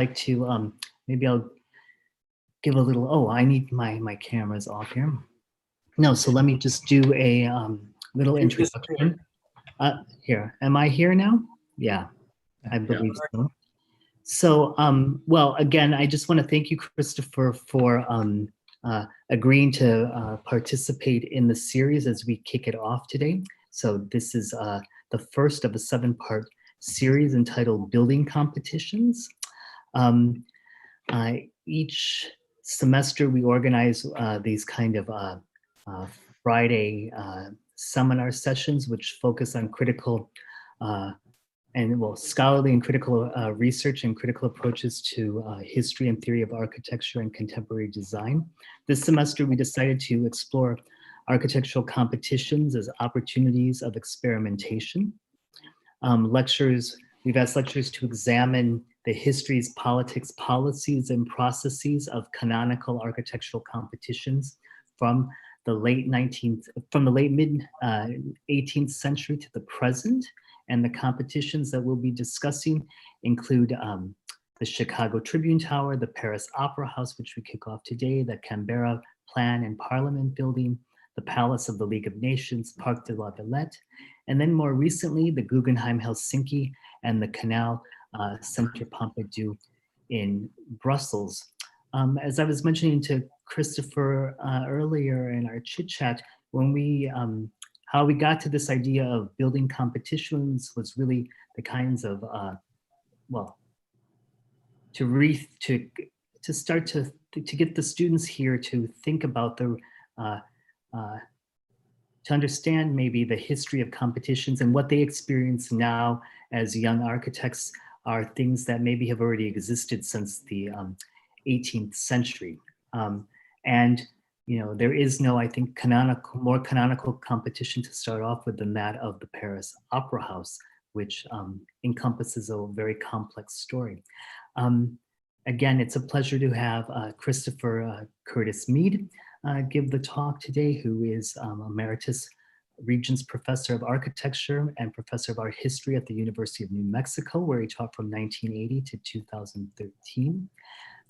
like to, maybe I'll give a little, oh, I need my cameras off here. No, so let me just do a little introduction. Here, am I here now? Yeah, I believe so. So, well, again, I just want to thank you, Christopher, for agreeing to participate in the series as we kick it off today. So this is the first of a 7-part series entitled Building Competitions. Each semester we organize these kind of Friday seminar sessions which focus on critical scholarly and critical research and critical approaches to history and theory of architecture and contemporary design. This semester we decided to explore architectural competitions as opportunities of experimentation. We've asked lecturers to examine the histories, politics, policies, and processes of canonical architectural competitions from the late mid 18th century to the present. And the competitions that we'll be discussing include the Chicago Tribune Tower, the Paris Opera House, which we kick off today, the Canberra Plan and Parliament Building, the Palace of the League of Nations, Parc de la Villette, and then more recently, the Guggenheim Helsinki and the Canal Centre Pompidou in Brussels. As I was mentioning to Christopher earlier in our chit chat, when we how we got to this idea of building competitions was really the kinds of, to start to get the students here to think about to understand maybe the history of competitions and what they experience now as young architects are things that maybe have already existed since the 18th century. And there is no, I think, more canonical competition to start off with than that of the Paris Opera House, which encompasses a very complex story. Again, it's a pleasure to have Christopher Curtis Mead give the talk today, who is Emeritus Regents Professor of Architecture and Professor of Art History at the University of New Mexico, where he taught from 1980 to 2013.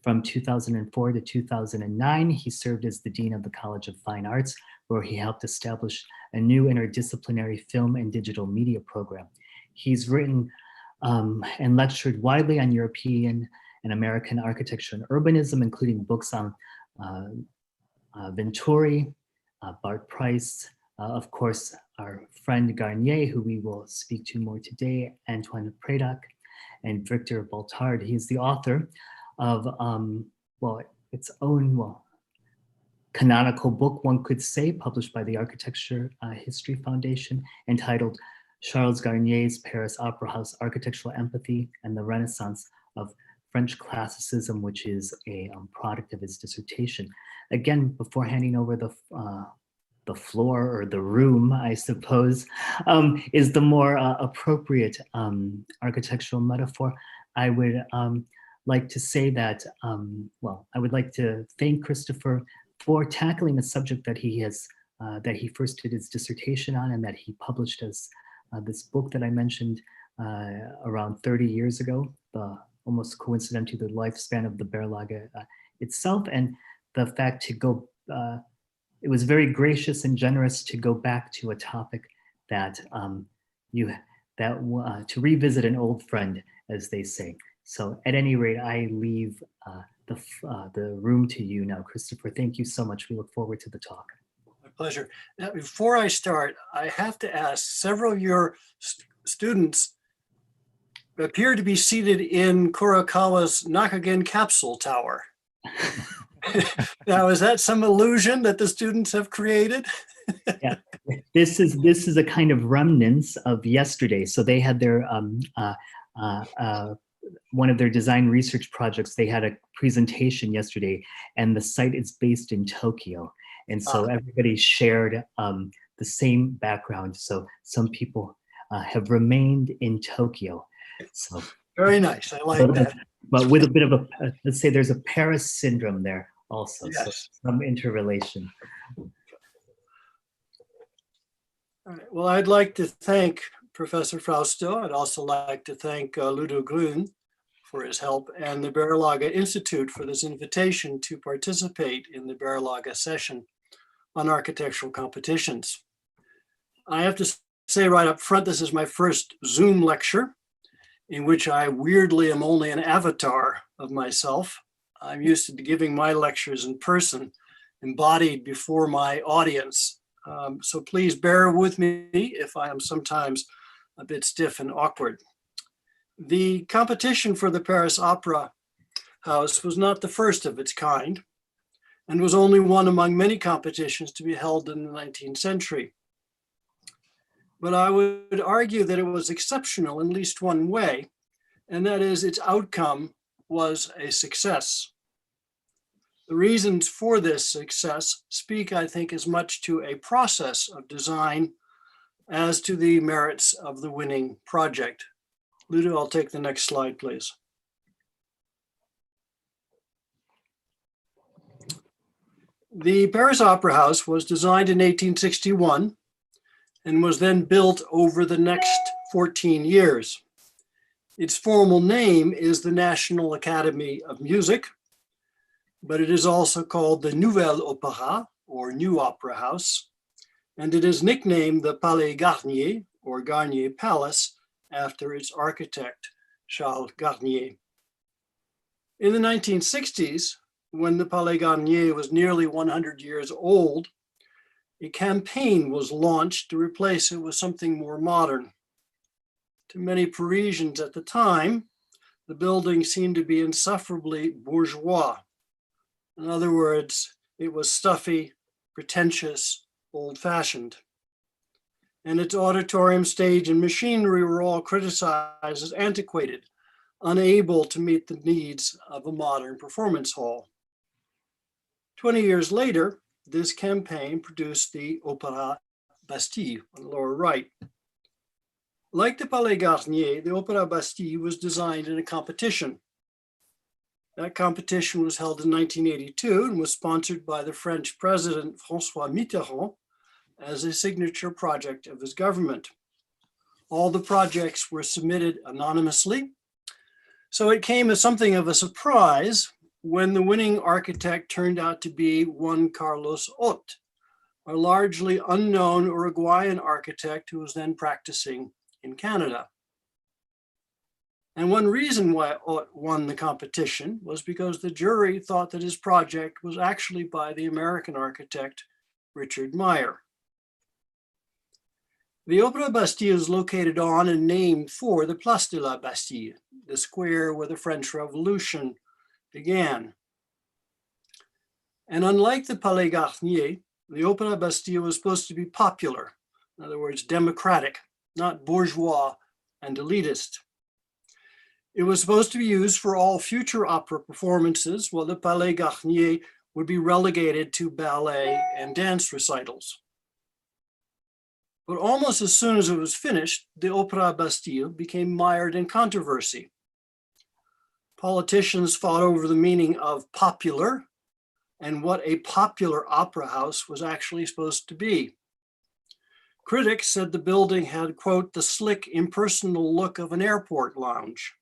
From 2004 to 2009, he served as the Dean of the College of Fine Arts, where he helped establish a new interdisciplinary film and digital media program. He's written and lectured widely on European and American architecture and urbanism, including books on Venturi, Bart Price, of course, our friend Garnier, who we will speak to more today, Antoine Prédac, and Victor Baltard. He's the author of, its own, canonical book, one could say, published by the Architecture History Foundation, entitled Charles Garnier's Paris Opera House, Architectural Empathy and the Renaissance of French Classicism, which is a product of his dissertation. Again, before handing over the floor, or the room, I suppose, is the more appropriate architectural metaphor, I would like to say that, I would like to thank Christopher for tackling a subject that he has, that he first did his dissertation on and that he published as this book that I mentioned around 30 years ago, almost coincident to the lifespan of the Berlage itself, and the fact to go, it was very gracious and generous to go back to a topic that to revisit an old friend, as they say. So at any rate, I leave the room to you now, Christopher. Thank you so much. We look forward to the talk. My pleasure. Now, before I start, I have to ask, several of your students appear to be seated in Kurokawa's Nakagen Capsule Tower. Now, is that some illusion that the students have created? Yeah, this is a kind of remnants of yesterday. So they had their one of their design research projects. They had a presentation yesterday, and the site is based in Tokyo, and so everybody shared the same background. So some people have remained in Tokyo. So very nice. I like that. But with a bit of a, let's say there's a Paris syndrome there also, yes. So some interrelation. All right. Well, I'd like to thank Professor Frausto. I'd also like to thank Ludo Grün for his help, and the Berlage Institute for this invitation to participate in the Berlage session on architectural competitions. I have to say right up front, this is my first Zoom lecture in which I weirdly am only an avatar of myself. I'm used to giving my lectures in person, embodied before my audience. So please bear with me if I am sometimes a bit stiff and awkward. The competition for the Paris Opera House was not the first of its kind and was only one among many competitions to be held in the 19th century. But I would argue that it was exceptional in at least one way, and that is its outcome was a success. The reasons for this success speak, I think, as much to a process of design as to the merits of the winning project. Ludo, I'll take the next slide, please. The Paris Opera House was designed in 1861 and was then built over the next 14 years. Its formal name is the National Academy of Music, but it is also called the Nouvelle Opéra, or New Opera House, and it is nicknamed the Palais Garnier, or Garnier Palace, after its architect, Charles Garnier. In the 1960s, when the Palais Garnier was nearly 100 years old, a campaign was launched to replace it with something more modern. To many Parisians at the time, the building seemed to be insufferably bourgeois. In other words, it was stuffy, pretentious, old-fashioned. And its auditorium, stage, and machinery were all criticized as antiquated, unable to meet the needs of a modern performance hall. 20 years later, this campaign produced the Opéra Bastille on the lower right. Like the Palais Garnier, the Opéra Bastille was designed in a competition. That competition was held in 1982 and was sponsored by the French President François Mitterrand as a signature project of his government. All the projects were submitted anonymously, so it came as something of a surprise when the winning architect turned out to be one Carlos Hot, a largely unknown Uruguayan architect who was then practicing in Canada. And one reason why Hot won the competition was because the jury thought that his project was actually by the American architect, Richard Meyer. The Opéra Bastille is located on and named for the Place de la Bastille, the square where the French Revolution began. And unlike the Palais Garnier, the Opéra Bastille was supposed to be popular, in other words, democratic, not bourgeois and elitist. It was supposed to be used for all future opera performances, while the Palais Garnier would be relegated to ballet and dance recitals. But almost as soon as it was finished, the Opéra Bastille became mired in controversy. Politicians fought over the meaning of popular and what a popular opera house was actually supposed to be. Critics said the building had, quote, the slick, impersonal look of an airport lounge.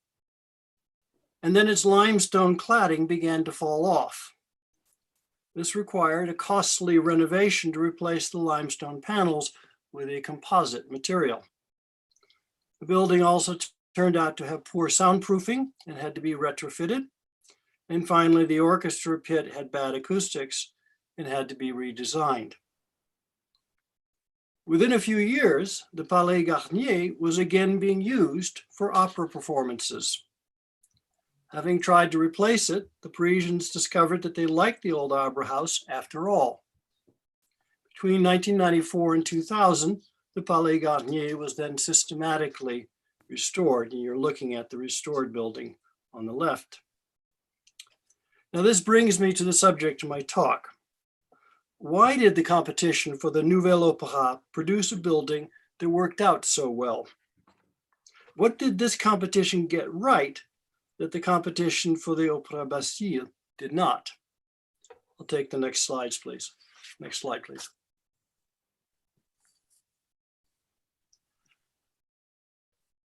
And then its limestone cladding began to fall off. This required a costly renovation to replace the limestone panels with a composite material. The building also turned out to have poor soundproofing and had to be retrofitted. And finally, the orchestra pit had bad acoustics and had to be redesigned. Within a few years, the Palais Garnier was again being used for opera performances. Having tried to replace it, the Parisians discovered that they liked the old opera house after all. Between 1994 and 2000, the Palais Garnier was then systematically restored, and you're looking at the restored building on the left. Now this brings me to the subject of my talk. Why did the competition for the Nouvelle Opéra produce a building that worked out so well? What did this competition get right that the competition for the Opéra Bastille did not? I'll take the next slides, please. Next slide, please.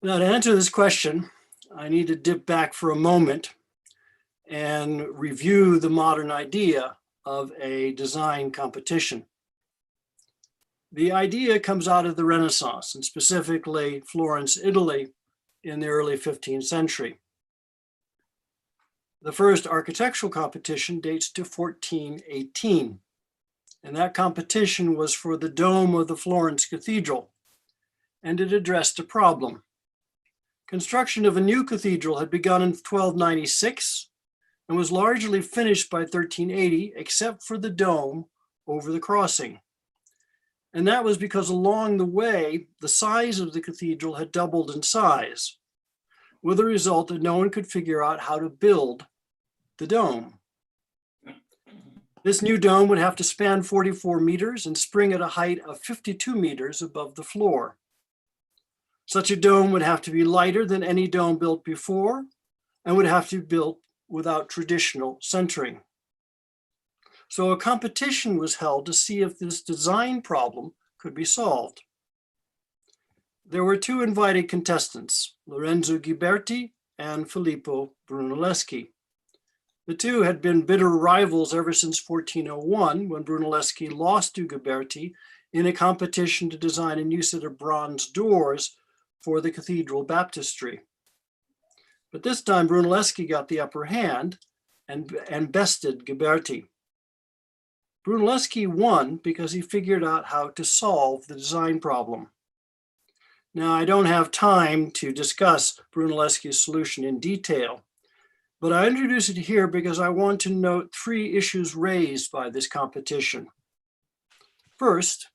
Now, to answer this question, I need to dip back for a moment and review the modern idea of a design competition. The idea comes out of the Renaissance, and specifically Florence, Italy, in the early 15th century. The first architectural competition dates to 1418, and that competition was for the dome of the Florence Cathedral, and it addressed a problem. Construction of a new cathedral had begun in 1296 and was largely finished by 1380, except for the dome over the crossing. And that was because along the way, the size of the cathedral had doubled in size, with the result that no one could figure out how to build the dome. This new dome would have to span 44 meters and spring at a height of 52 meters above the floor. Such a dome would have to be lighter than any dome built before and would have to be built without traditional centering. So a competition was held to see if this design problem could be solved. There were two invited contestants, Lorenzo Ghiberti and Filippo Brunelleschi. The two had been bitter rivals ever since 1401, when Brunelleschi lost to Ghiberti in a competition to design a new set of bronze doors for the cathedral baptistry. But this time Brunelleschi got the upper hand and bested Ghiberti. Brunelleschi won because he figured out how to solve the design problem. Now, I don't have time to discuss Brunelleschi's solution in detail, but I introduce it here because I want to note three issues raised by this competition. First,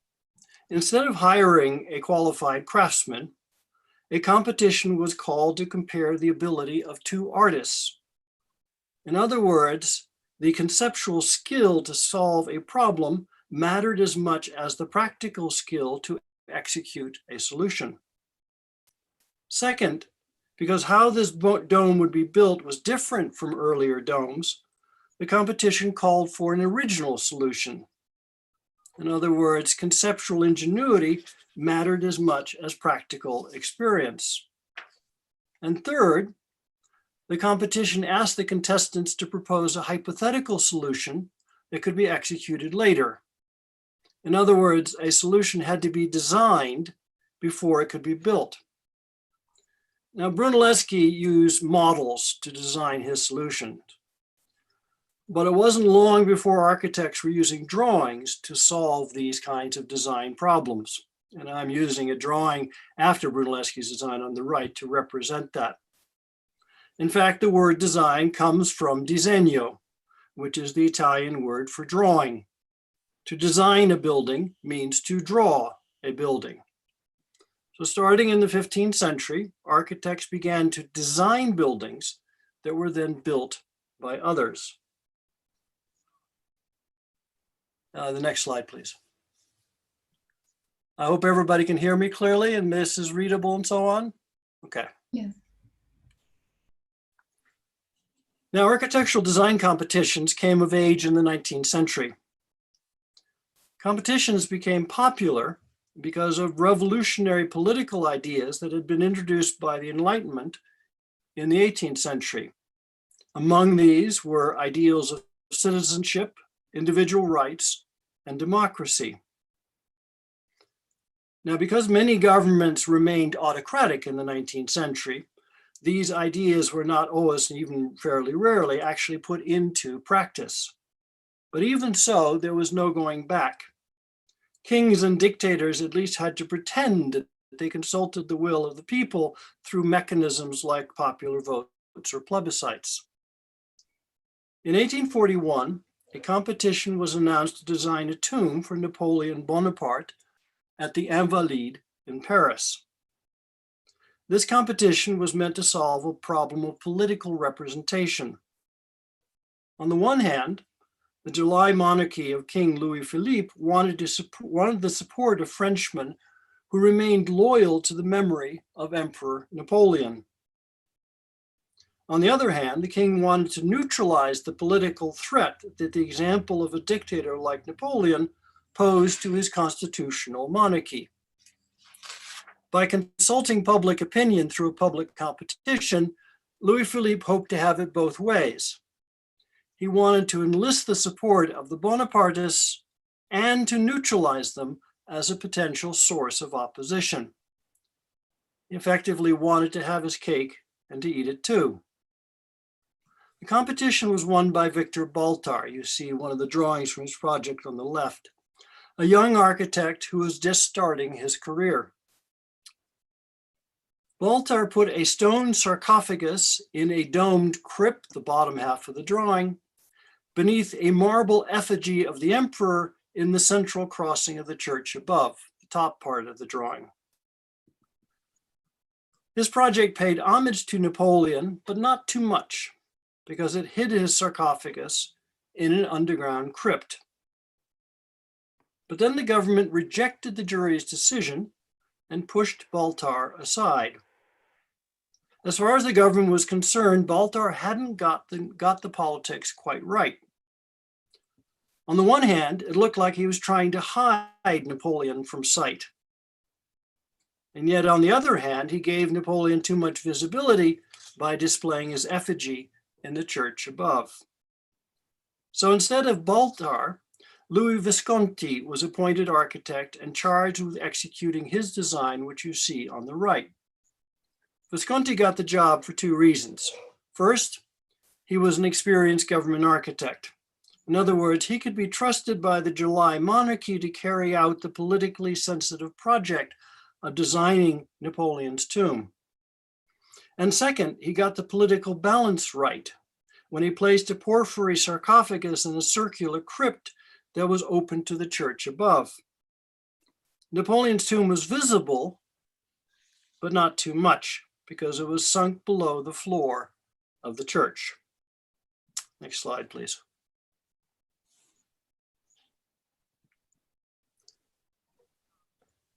instead of hiring a qualified craftsman, a competition was called to compare the ability of two artists. In other words, the conceptual skill to solve a problem mattered as much as the practical skill to execute a solution. Second, because how this dome would be built was different from earlier domes, the competition called for an original solution. In other words, conceptual ingenuity mattered as much as practical experience. And third, the competition asked the contestants to propose a hypothetical solution that could be executed later. In other words, a solution had to be designed before it could be built. Now, Brunelleschi used models to design his solution, but it wasn't long before architects were using drawings to solve these kinds of design problems. And I'm using a drawing after Brunelleschi's design on the right to represent that. In fact, the word design comes from disegno, which is the Italian word for drawing. To design a building means to draw a building. So starting in the 15th century, architects began to design buildings that were then built by others. The next slide, please. I hope everybody can hear me clearly and this is readable and so on. Okay. Yes. Now, architectural design competitions came of age in the 19th century. Competitions became popular because of revolutionary political ideas that had been introduced by the Enlightenment in the 18th century. Among these were ideals of citizenship, individual rights, and democracy. Now, because many governments remained autocratic in the 19th century, these ideas were not always, even fairly rarely, actually put into practice. But even so, there was no going back. Kings and dictators at least had to pretend that they consulted the will of the people through mechanisms like popular votes or plebiscites. In 1841, a competition was announced to design a tomb for Napoleon Bonaparte at the Invalides in Paris. This competition was meant to solve a problem of political representation. On the one hand, the July monarchy of King Louis-Philippe wanted the support of Frenchmen who remained loyal to the memory of Emperor Napoleon. On the other hand, the king wanted to neutralize the political threat that the example of a dictator like Napoleon posed to his constitutional monarchy. By consulting public opinion through a public competition, Louis-Philippe hoped to have it both ways. He wanted to enlist the support of the Bonapartists and to neutralize them as a potential source of opposition. He effectively wanted to have his cake and to eat it too. The competition was won by Victor Baltard. You see one of the drawings from his project on the left, a young architect who was just starting his career. Baltard put a stone sarcophagus in a domed crypt, the bottom half of the drawing, beneath a marble effigy of the emperor in the central crossing of the church above, the top part of the drawing. This project paid homage to Napoleon, but not too much, because it hid his sarcophagus in an underground crypt. But then the government rejected the jury's decision and pushed Baltard aside. As far as the government was concerned, Baltard hadn't got the politics quite right. On the one hand, it looked like he was trying to hide Napoleon from sight. And yet, on the other hand, he gave Napoleon too much visibility by displaying his effigy in the church above. So instead of Baltard, Louis Visconti was appointed architect and charged with executing his design, which you see on the right. Visconti got the job for two reasons. First, he was an experienced government architect. In other words, he could be trusted by the July monarchy to carry out the politically sensitive project of designing Napoleon's tomb. And second, he got the political balance right when he placed a porphyry sarcophagus in a circular crypt that was open to the church above. Napoleon's tomb was visible, but not too much, because it was sunk below the floor of the church. Next slide, please.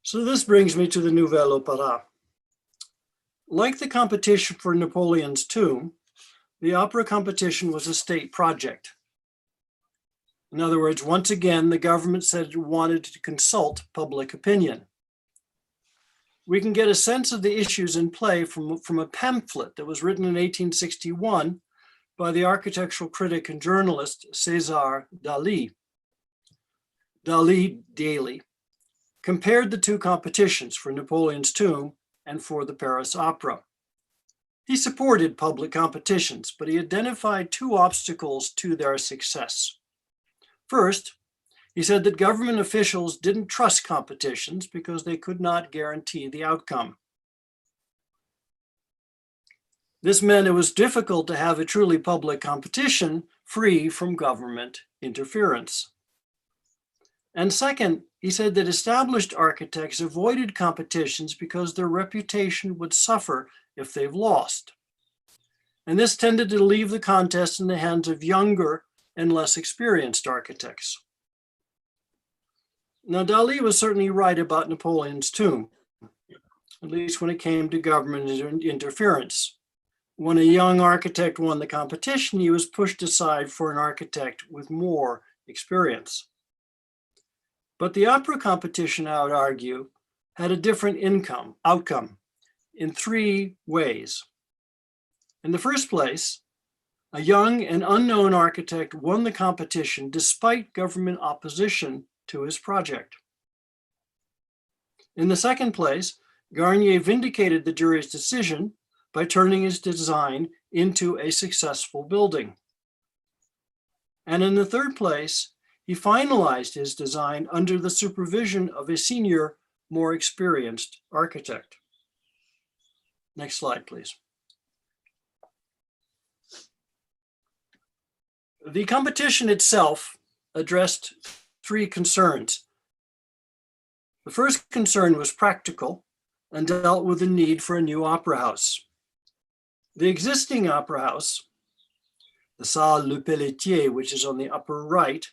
So this brings me to the Nouvelle Opéra. Like the competition for Napoleon's tomb, the opera competition was a state project. In other words, once again, the government said it wanted to consult public opinion. We can get a sense of the issues in play from a pamphlet that was written in 1861 by the architectural critic and journalist César Daly. Daly compared the two competitions for Napoleon's tomb and for the Paris Opera. He supported public competitions, but he identified two obstacles to their success. First, he said that government officials didn't trust competitions because they could not guarantee the outcome. This meant it was difficult to have a truly public competition free from government interference. And second, he said that established architects avoided competitions because their reputation would suffer if they've lost. And this tended to leave the contest in the hands of younger and less experienced architects. Now, Daly was certainly right about Napoleon's tomb, at least when it came to government interference. When a young architect won the competition, he was pushed aside for an architect with more experience. But the opera competition, I would argue, had a different outcome in three ways. In the first place, a young and unknown architect won the competition despite government opposition to his project. In the second place, Garnier vindicated the jury's decision by turning his design into a successful building. And in the third place, he finalized his design under the supervision of a senior, more experienced architect. Next slide, please. The competition itself addressed three concerns. The first concern was practical and dealt with the need for a new opera house. The existing opera house, the Salle Le Pelletier, which is on the upper right,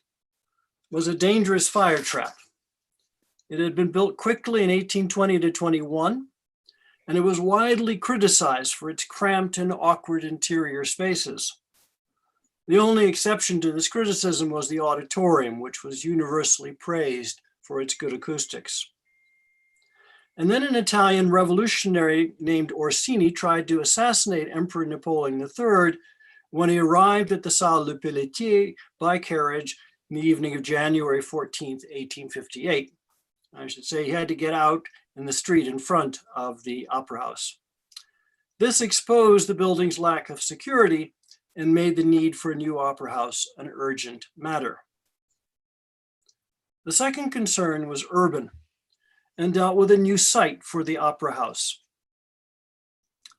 was a dangerous fire trap. It had been built quickly in 1820 to 21, and it was widely criticized for its cramped and awkward interior spaces. The only exception to this criticism was the auditorium, which was universally praised for its good acoustics. And then an Italian revolutionary named Orsini tried to assassinate Emperor Napoleon III when he arrived at the Salle du Pelletier by carriage in the evening of January 14th, 1858. I should say he had to get out in the street in front of the Opera House. This exposed the building's lack of security and made the need for a new opera house an urgent matter. The second concern was urban and dealt with a new site for the opera house.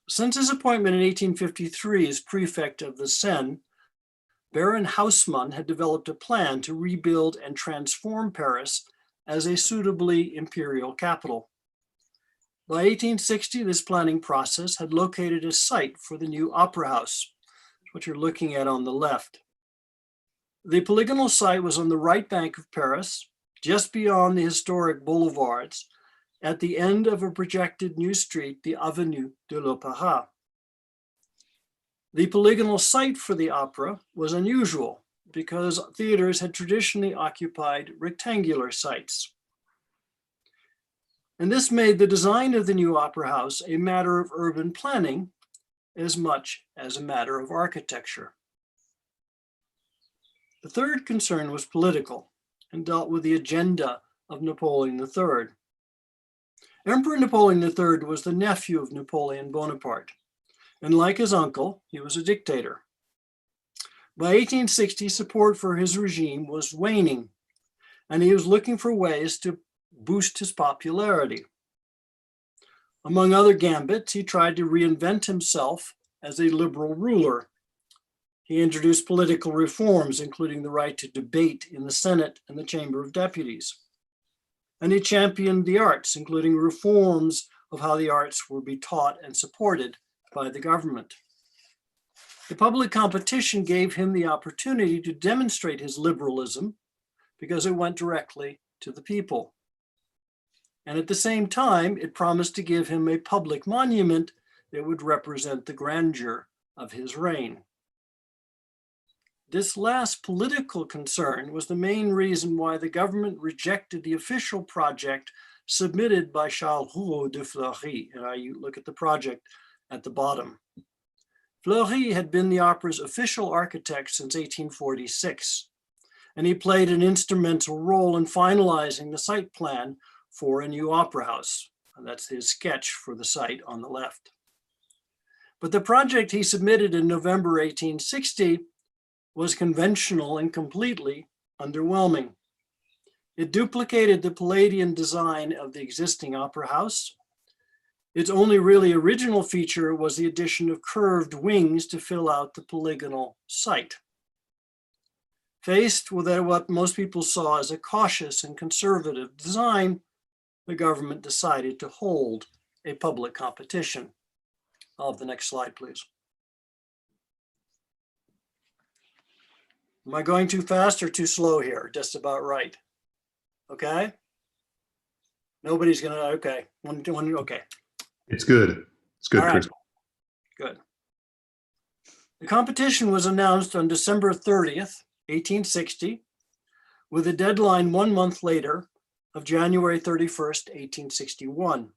Since his appointment in 1853 as prefect of the Seine, Baron Haussmann had developed a plan to rebuild and transform Paris as a suitably imperial capital. By 1860, this planning process had located a site for the new opera house, what you're looking at on the left. The polygonal site was on the right bank of Paris, just beyond the historic boulevards, at the end of a projected new street, the Avenue de l'Opéra. The polygonal site for the opera was unusual because theaters had traditionally occupied rectangular sites. And this made the design of the new opera house a matter of urban planning as much as a matter of architecture. The third concern was political and dealt with the agenda of Napoleon III. Emperor Napoleon III was the nephew of Napoleon Bonaparte, and like his uncle, he was a dictator. By 1860, support for his regime was waning, and he was looking for ways to boost his popularity. Among other gambits, he tried to reinvent himself as a liberal ruler. He introduced political reforms, including the right to debate in the Senate and the Chamber of Deputies. And he championed the arts, including reforms of how the arts would be taught and supported by the government. The public competition gave him the opportunity to demonstrate his liberalism because it went directly to the people. And at the same time, it promised to give him a public monument that would represent the grandeur of his reign. This last political concern was the main reason why the government rejected the official project submitted by Charles Rouault de Fleury. And you look at the project at the bottom. Fleury had been the opera's official architect since 1846, and he played an instrumental role in finalizing the site plan for a new opera house. And that's his sketch for the site on the left. But the project he submitted in November 1860 was conventional and completely underwhelming. It duplicated the Palladian design of the existing opera house. Its only really original feature was the addition of curved wings to fill out the polygonal site. Faced with what most people saw as a cautious and conservative design, the government decided to hold a public competition. I'll have the next slide, please. Am I going too fast or too slow here? Just about right. Okay? Nobody's gonna, okay. Okay. It's good. It's good, All right. Chris. Good. The competition was announced on December 30th, 1860, with a deadline 1 month later of January 31st, 1861.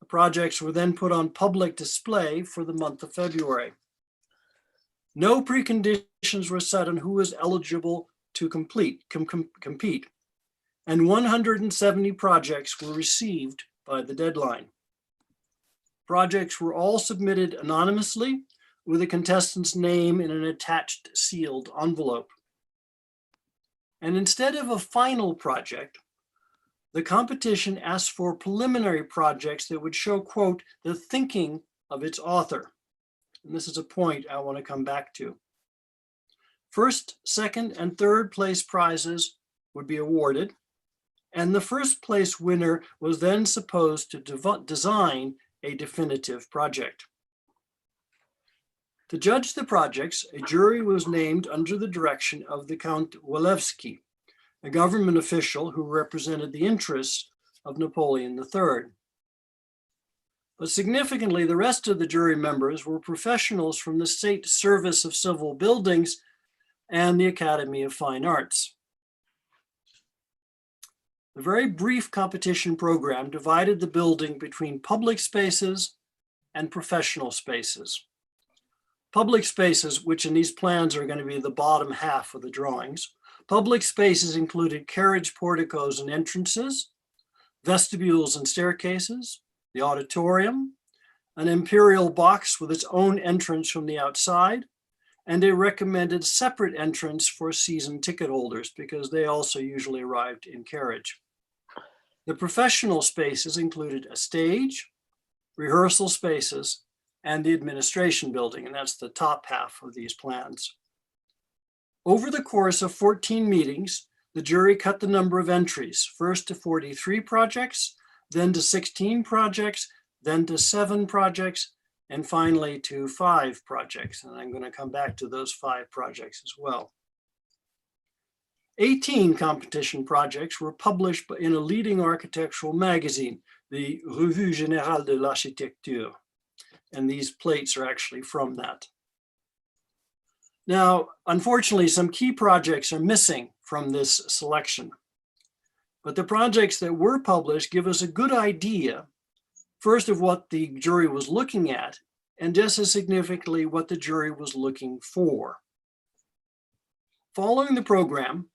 The projects were then put on public display for the month of February. No preconditions were set on who was eligible to compete, and 170 projects were received by the deadline. Projects were all submitted anonymously with a contestant's name in an attached sealed envelope. And instead of a final project, the competition asked for preliminary projects that would show, quote, the thinking of its author. And this is a point I want to come back to. First, second, and third place prizes would be awarded, and the first place winner was then supposed to design a definitive project. To judge the projects, a jury was named under the direction of the Count Walewski, a government official who represented the interests of Napoleon III. But significantly, the rest of the jury members were professionals from the State Service of Civil Buildings and the Academy of Fine Arts. A very brief competition program divided the building between public spaces and professional spaces. Public spaces, which in these plans are going to be the bottom half of the drawings, public spaces included carriage porticos and entrances, vestibules and staircases, the auditorium, an imperial box with its own entrance from the outside, and a recommended separate entrance for season ticket holders because they also usually arrived in carriage. The professional spaces included a stage, rehearsal spaces, and the administration building, and that's the top half of these plans. Over the course of 14 meetings, the jury cut the number of entries, first to 43 projects, then to 16 projects, then to 7 projects, and finally to 5 projects. And I'm going to come back to those 5 projects as well. 18 competition projects were published in a leading architectural magazine, the Revue Générale de l'Architecture. And these plates are actually from that. Now, unfortunately, some key projects are missing from this selection. But the projects that were published give us a good idea, first of what the jury was looking at, and just as significantly what the jury was looking for. Following the program,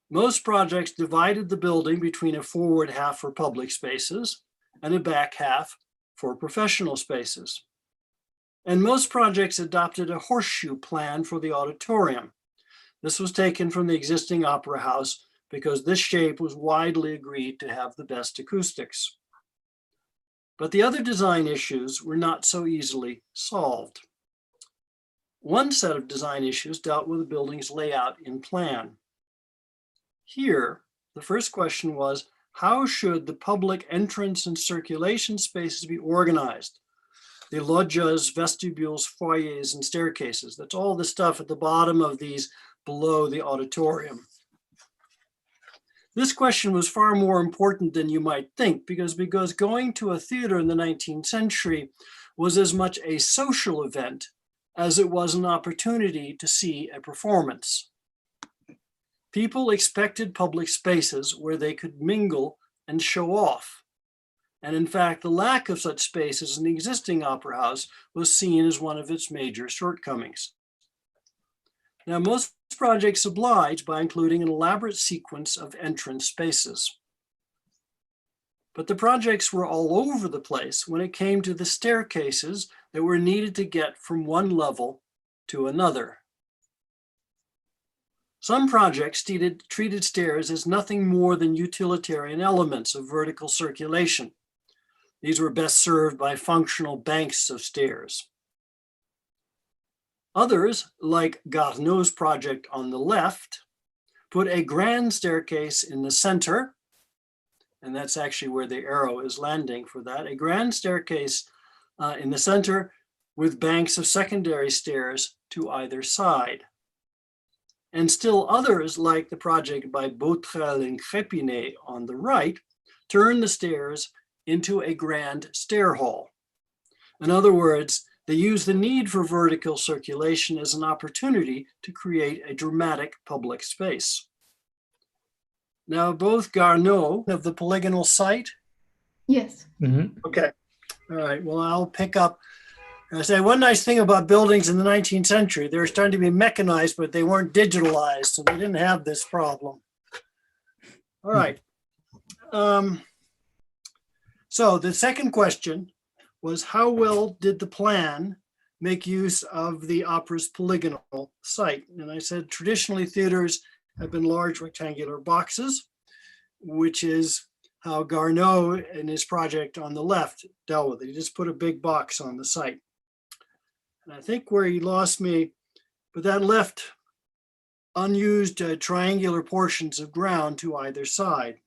most projects divided the building between a forward half for public spaces and a back half for professional spaces. And most projects adopted a horseshoe plan for the auditorium. This was taken from the existing opera house because this shape was widely agreed to have the best acoustics. But the other design issues were not so easily solved. One set of design issues dealt with the building's layout in plan. Here, the first question was, how should the public entrance and circulation spaces be organized? The loggias, vestibules, foyers, and staircases. That's all the stuff at the bottom of these below the auditorium. This question was far more important than you might think because going to a theater in the 19th century was as much a social event as it was an opportunity to see a performance. People expected public spaces where they could mingle and show off. And in fact, the lack of such spaces in the existing opera house was seen as one of its major shortcomings. Now, most projects oblige by including an elaborate sequence of entrance spaces. But the projects were all over the place when it came to the staircases that were needed to get from one level to another. Some projects treated stairs as nothing more than utilitarian elements of vertical circulation. These were best served by functional banks of stairs. Others, like Garneau's project on the left, put a grand staircase in the center, and that's actually where the arrow is landing for that, a grand staircase in the center with banks of secondary stairs to either side. And still others, like the project by Botrel and Crépinet on the right, turned the stairs into a grand stair hall. In other words, they used the need for vertical circulation as an opportunity to create a dramatic public space. Now, both Garneau of the polygonal site? Yes. Mm-hmm. Okay. All right. Well, I'll pick up. I say one nice thing about buildings in the 19th century, they were starting to be mechanized, but they weren't digitalized, so they didn't have this problem. All right. So the second question was, how well did the plan make use of the opera's polygonal site? And I said, traditionally theaters have been large rectangular boxes, which is how Garneau in his project on the left dealt with it. He just put a big box on the site. And I think where he lost me, but that left unused triangular portions of ground to either side.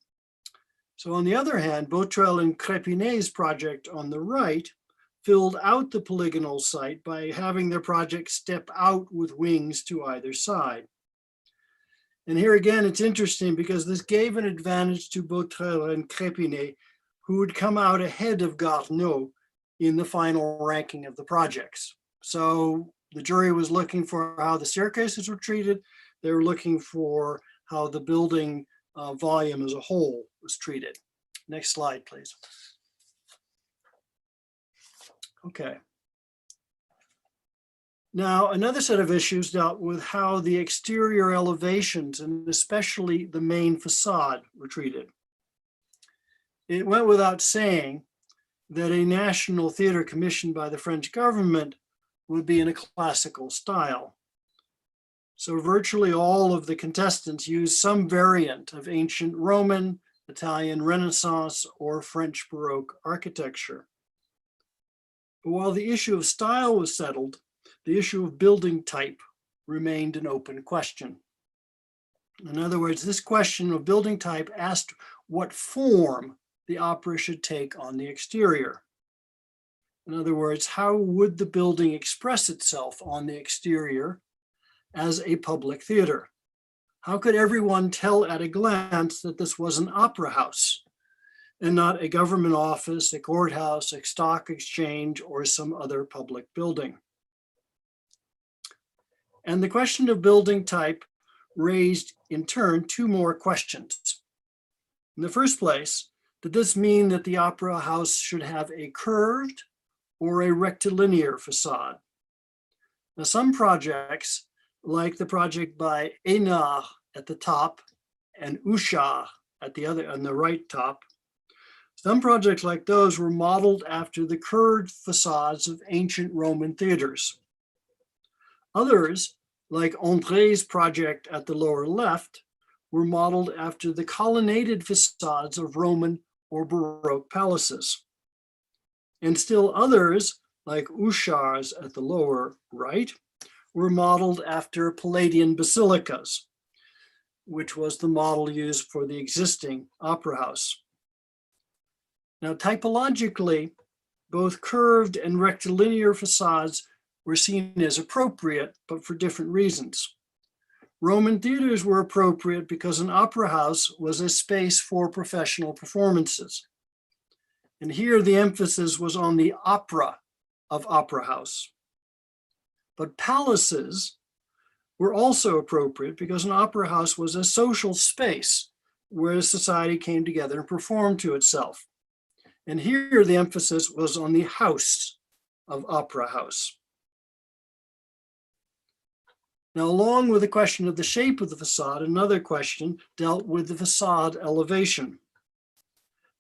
So on the other hand, Botrel and Crépinet's project on the right filled out the polygonal site by having their project step out with wings to either side. And here again, it's interesting because this gave an advantage to Botrel and Crépinet, who would come out ahead of Garneau in the final ranking of the projects. So the jury was looking for how the staircases were treated. They were looking for how the building volume as a whole was treated. Next slide, please. Okay. Now, another set of issues dealt with how the exterior elevations, and especially the main facade, were treated. It went without saying that a national theater commissioned by the French government would be in a classical style. So virtually all of the contestants used some variant of ancient Roman, Italian Renaissance, or French Baroque architecture. But while the issue of style was settled, the issue of building type remained an open question. In other words, this question of building type asked what form the opera should take on the exterior. In other words, how would the building express itself on the exterior as a public theater? How could everyone tell at a glance that this was an opera house and not a government office, a courthouse, a stock exchange, or some other public building? And the question of building type raised in turn two more questions. In the first place, did this mean that the opera house should have a curved or a rectilinear facade? Now, some projects, like the project by Énard at the top and Houchard at the other, on the right top, some projects like those were modeled after the curved facades of ancient Roman theaters. Others, like André's project at the lower left, were modeled after the colonnaded facades of Roman or Baroque palaces. And still others, like Houchard's at the lower right, were modeled after Palladian basilicas, which was the model used for the existing opera house. Now, typologically, both curved and rectilinear facades were seen as appropriate, but for different reasons. Roman theaters were appropriate because an opera house was a space for professional performances. And here the emphasis was on the opera of opera house. But palaces were also appropriate because an opera house was a social space where society came together and performed to itself. And here the emphasis was on the house of opera house. Now, along with the question of the shape of the facade, another question dealt with the facade elevation.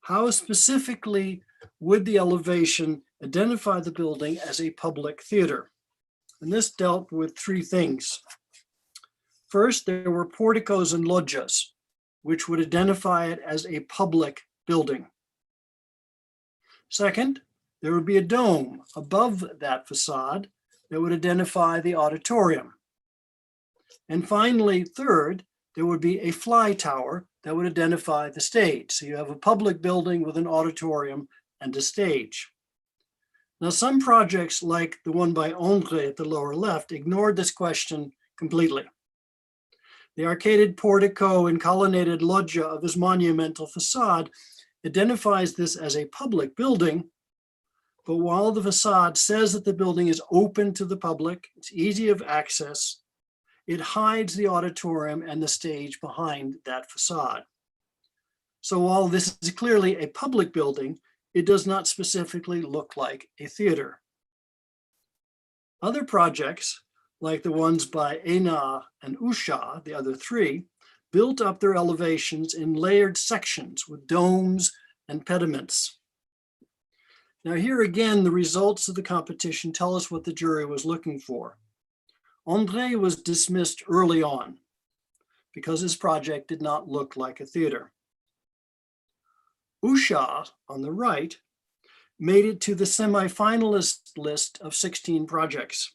How specifically would the elevation identify the building as a public theater? And this dealt with three things. First, there were porticos and loggias, which would identify it as a public building. Second, there would be a dome above that facade that would identify the auditorium. And finally, third, there would be a fly tower that would identify the stage. So you have a public building with an auditorium and a stage. Now, some projects, like the one by André at the lower left, ignored this question completely. The arcaded portico and colonnaded loggia of his monumental facade identifies this as a public building, but while the facade says that the building is open to the public, it's easy of access, it hides the auditorium and the stage behind that facade. So while this is clearly a public building, it does not specifically look like a theater. Other projects, like the ones by Énard and Houchard, the other three, built up their elevations in layered sections with domes and pediments. Now here again, the results of the competition tell us what the jury was looking for. André was dismissed early on because his project did not look like a theater. Houchard, on the right, made it to the semi-finalist list of 16 projects.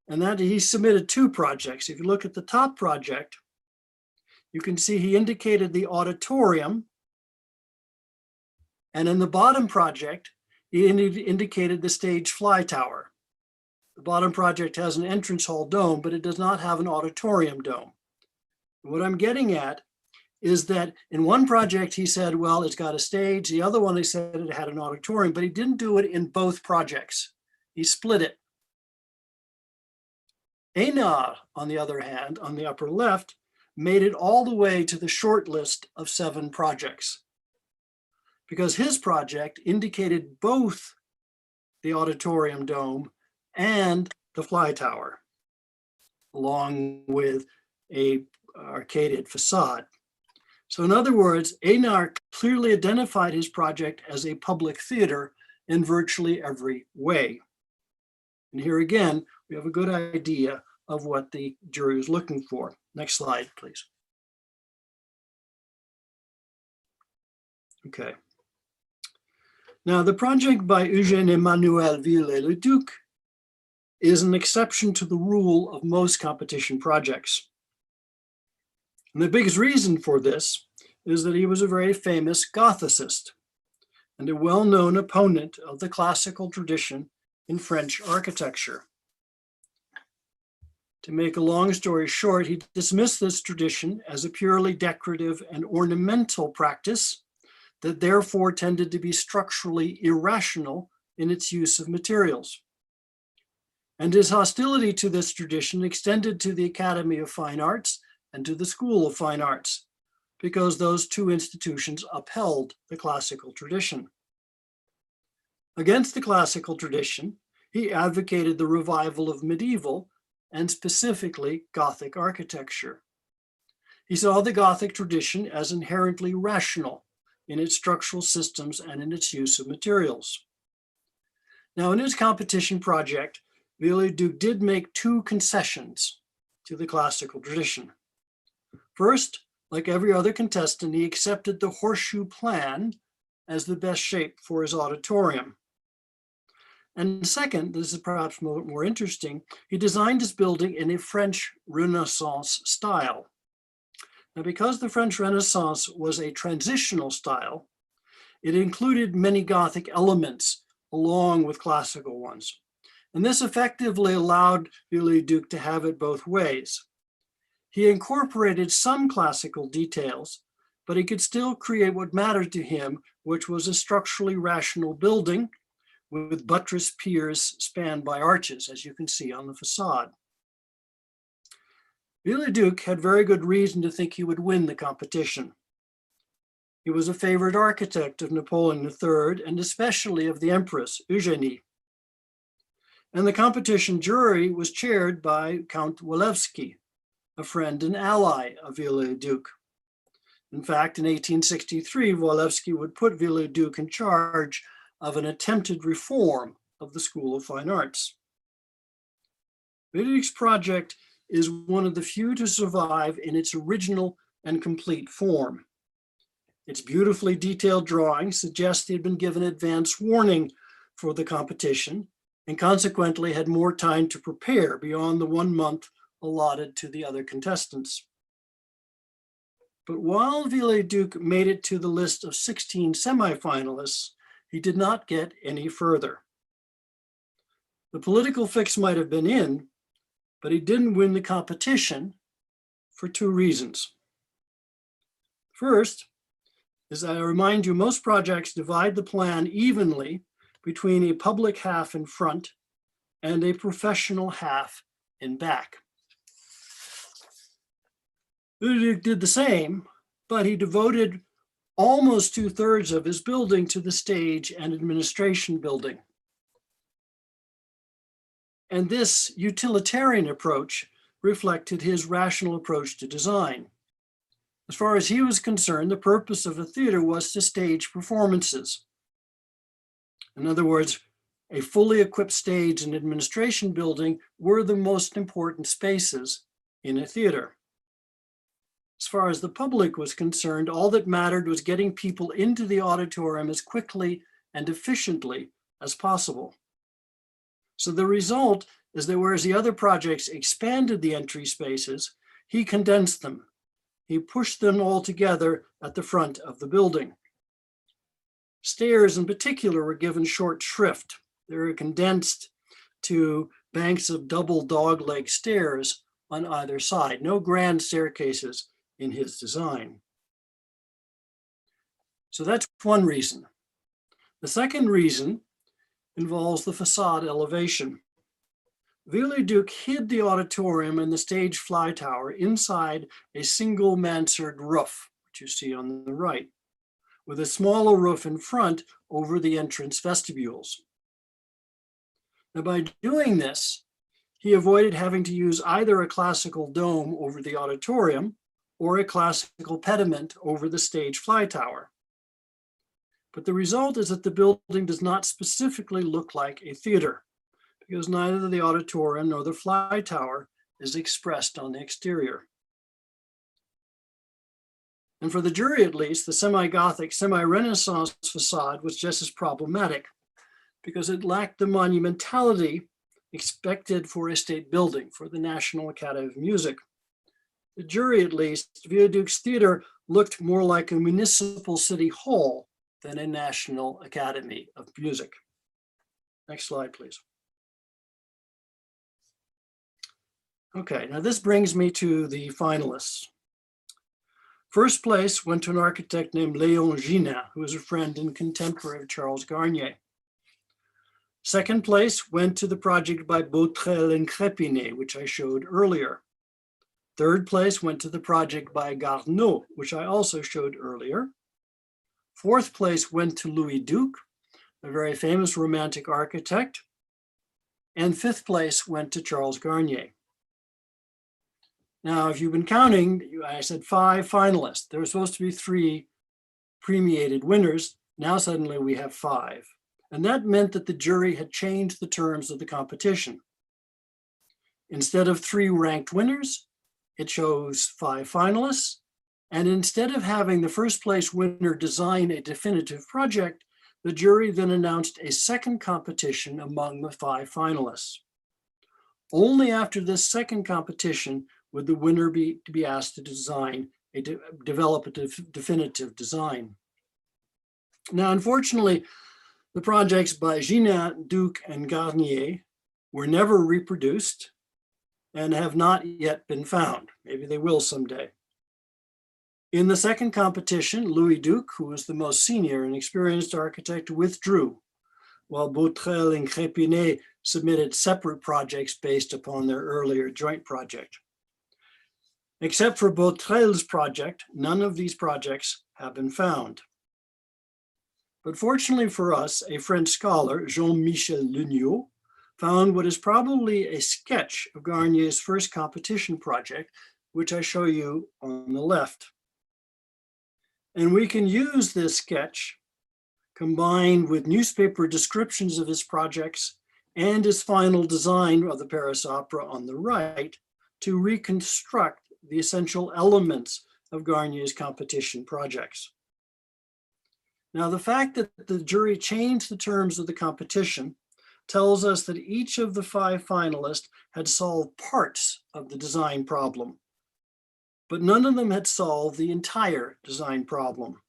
And that he submitted two projects. If you look at the top project, you can see he indicated the auditorium. And in the bottom project, he indicated the stage fly tower. The bottom project has an entrance hall dome, but it does not have an auditorium dome. What I'm getting at is that in one project, he said, well, it's got a stage. The other one, he said it had an auditorium, but he didn't do it in both projects. He split it. Énard, on the other hand, on the upper left, made it all the way to the short list of 7 projects, because his project indicated both the auditorium dome and the fly tower, along with a arcaded facade. So in other words, Eynard clearly identified his project as a public theater in virtually every way. And here again, we have a good idea of what the jury was looking for. Next slide, please. Okay. Now, the project by Eugène-Emmanuel Viollet-le-Duc is an exception to the rule of most competition projects. And the biggest reason for this is that he was a very famous Gothicist and a well-known opponent of the classical tradition in French architecture. To make a long story short, he dismissed this tradition as a purely decorative and ornamental practice that therefore tended to be structurally irrational in its use of materials. And his hostility to this tradition extended to the Academy of Fine Arts and to the School of Fine Arts, because those 2 institutions upheld the classical tradition. Against the classical tradition, he advocated the revival of medieval and specifically Gothic architecture. He saw the Gothic tradition as inherently rational in its structural systems and in its use of materials. Now, in his competition project, Viollet-le-Duc did make 2 concessions to the classical tradition. First, like every other contestant, he accepted the horseshoe plan as the best shape for his auditorium. And second, this is perhaps more interesting, he designed his building in a French Renaissance style. Now, because the French Renaissance was a transitional style, it included many Gothic elements along with classical ones. And this effectively allowed Viollet-le-Duc to have it both ways. He incorporated some classical details, but he could still create what mattered to him, which was a structurally rational building with buttress piers spanned by arches, as you can see on the facade. Viollet-le-Duc had very good reason to think he would win the competition. He was a favorite architect of Napoleon III and especially of the Empress Eugénie. And the competition jury was chaired by Count Walewski, a friend and ally of Viollet-le-Duc. In fact, in 1863, Walewski would put Viollet-le-Duc in charge of an attempted reform of the School of Fine Arts. Viollet-le-Duc's project is one of the few to survive in its original and complete form. Its beautifully detailed drawings suggest he had been given advance warning for the competition and consequently had more time to prepare beyond the 1 month allotted to the other contestants. But while Viollet-le-Duc made it to the list of 16 semifinalists, he did not get any further. The political fix might have been in, but he didn't win the competition for 2 reasons. First, as I remind you, most projects divide the plan evenly between a public half in front and a professional half in back. Viollet-le-Duc did the same, but he devoted almost 2/3 of his building to the stage and administration building. And this utilitarian approach reflected his rational approach to design. As far as he was concerned, the purpose of a theater was to stage performances. In other words, a fully equipped stage and administration building were the most important spaces in a theater. As far as the public was concerned, all that mattered was getting people into the auditorium as quickly and efficiently as possible. So the result is that whereas the other projects expanded the entry spaces, he condensed them. He pushed them all together at the front of the building. Stairs in particular were given short shrift. They were condensed to banks of double dog-leg stairs on either side. No grand staircases in his design. So that's one reason. The second reason involves the facade elevation. Viollet-le-Duc hid the auditorium and the stage fly tower inside a single mansard roof, which you see on the right, with a smaller roof in front over the entrance vestibules. Now, by doing this, he avoided having to use either a classical dome over the auditorium or a classical pediment over the stage fly tower. But the result is that the building does not specifically look like a theater, because neither the auditorium nor the fly tower is expressed on the exterior. And for the jury, at least, the semi-Gothic, semi-Renaissance facade was just as problematic because it lacked the monumentality expected for a state building, for the National Academy of Music. The jury, at least, Viollet-le-Duc's theater looked more like a municipal city hall than a National Academy of Music. Next slide, please. Okay, now this brings me to the finalists. First place went to an architect named Léon Ginin, who was a friend and contemporary of Charles Garnier. Second place went to the project by Botrel and Crépinet, which I showed earlier. Third place went to the project by Garneau, which I also showed earlier. Fourth place went to Louis Duc, a very famous Romantic architect. And fifth place went to Charles Garnier. Now, if you've been counting, I said 5 finalists. There were supposed to be 3 premiated winners. Now suddenly we have 5. And that meant that the jury had changed the terms of the competition. Instead of 3 ranked winners, it chose 5 finalists. And instead of having the first place winner design a definitive project, the jury then announced a second competition among the 5 finalists. Only after this second competition would the winner be asked to develop a definitive design. Now, unfortunately, the projects by Ginin, Duc, and Garnier were never reproduced and have not yet been found. Maybe they will someday. In the second competition, Louis Duc, who was the most senior and experienced architect, withdrew, while Botrel and Crépinet submitted separate projects based upon their earlier joint project. Except for Botrel's project, none of these projects have been found. But fortunately for us, a French scholar, Jean-Michel Lugnot, found what is probably a sketch of Garnier's first competition project, which I show you on the left. And we can use this sketch combined with newspaper descriptions of his projects and his final design of the Paris Opera on the right to reconstruct the essential elements of Garnier's competition projects. Now, the fact that the jury changed the terms of the competition tells us that each of the 5 finalists had solved parts of the design problem, but none of them had solved the entire design problem.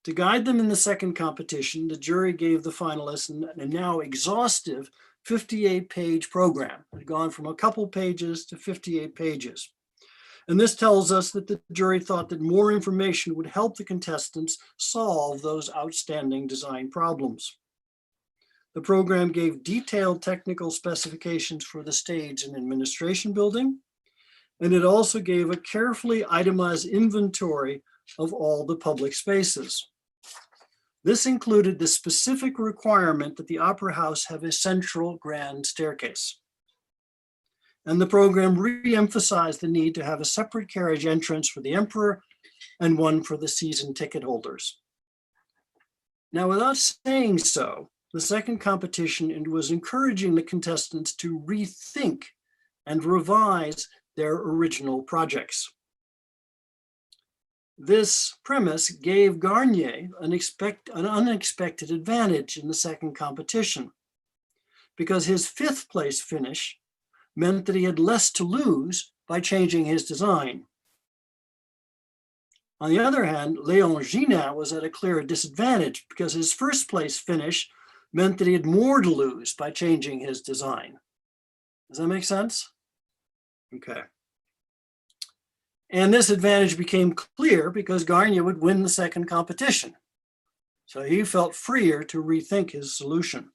To guide them in the second competition, the jury gave the finalists a now exhaustive 58-page program. It had gone from a couple pages to 58 pages. And this tells us that the jury thought that more information would help the contestants solve those outstanding design problems. The program gave detailed technical specifications for the stage and administration building, and it also gave a carefully itemized inventory of all the public spaces. This included the specific requirement that the opera house have a central grand staircase. And the program re-emphasized the need to have a separate carriage entrance for the emperor and one for the season ticket holders. Now, without saying so, the second competition was encouraging the contestants to rethink and revise their original projects. This premise gave Garnier an unexpected advantage in the second competition, because his 5th place finish meant that he had less to lose by changing his design. On the other hand, Léon Ginin was at a clear disadvantage because his 1st place finish meant that he had more to lose by changing his design. Does that make sense? Okay. And this advantage became clear because Garnier would win the second competition. So he felt freer to rethink his solution.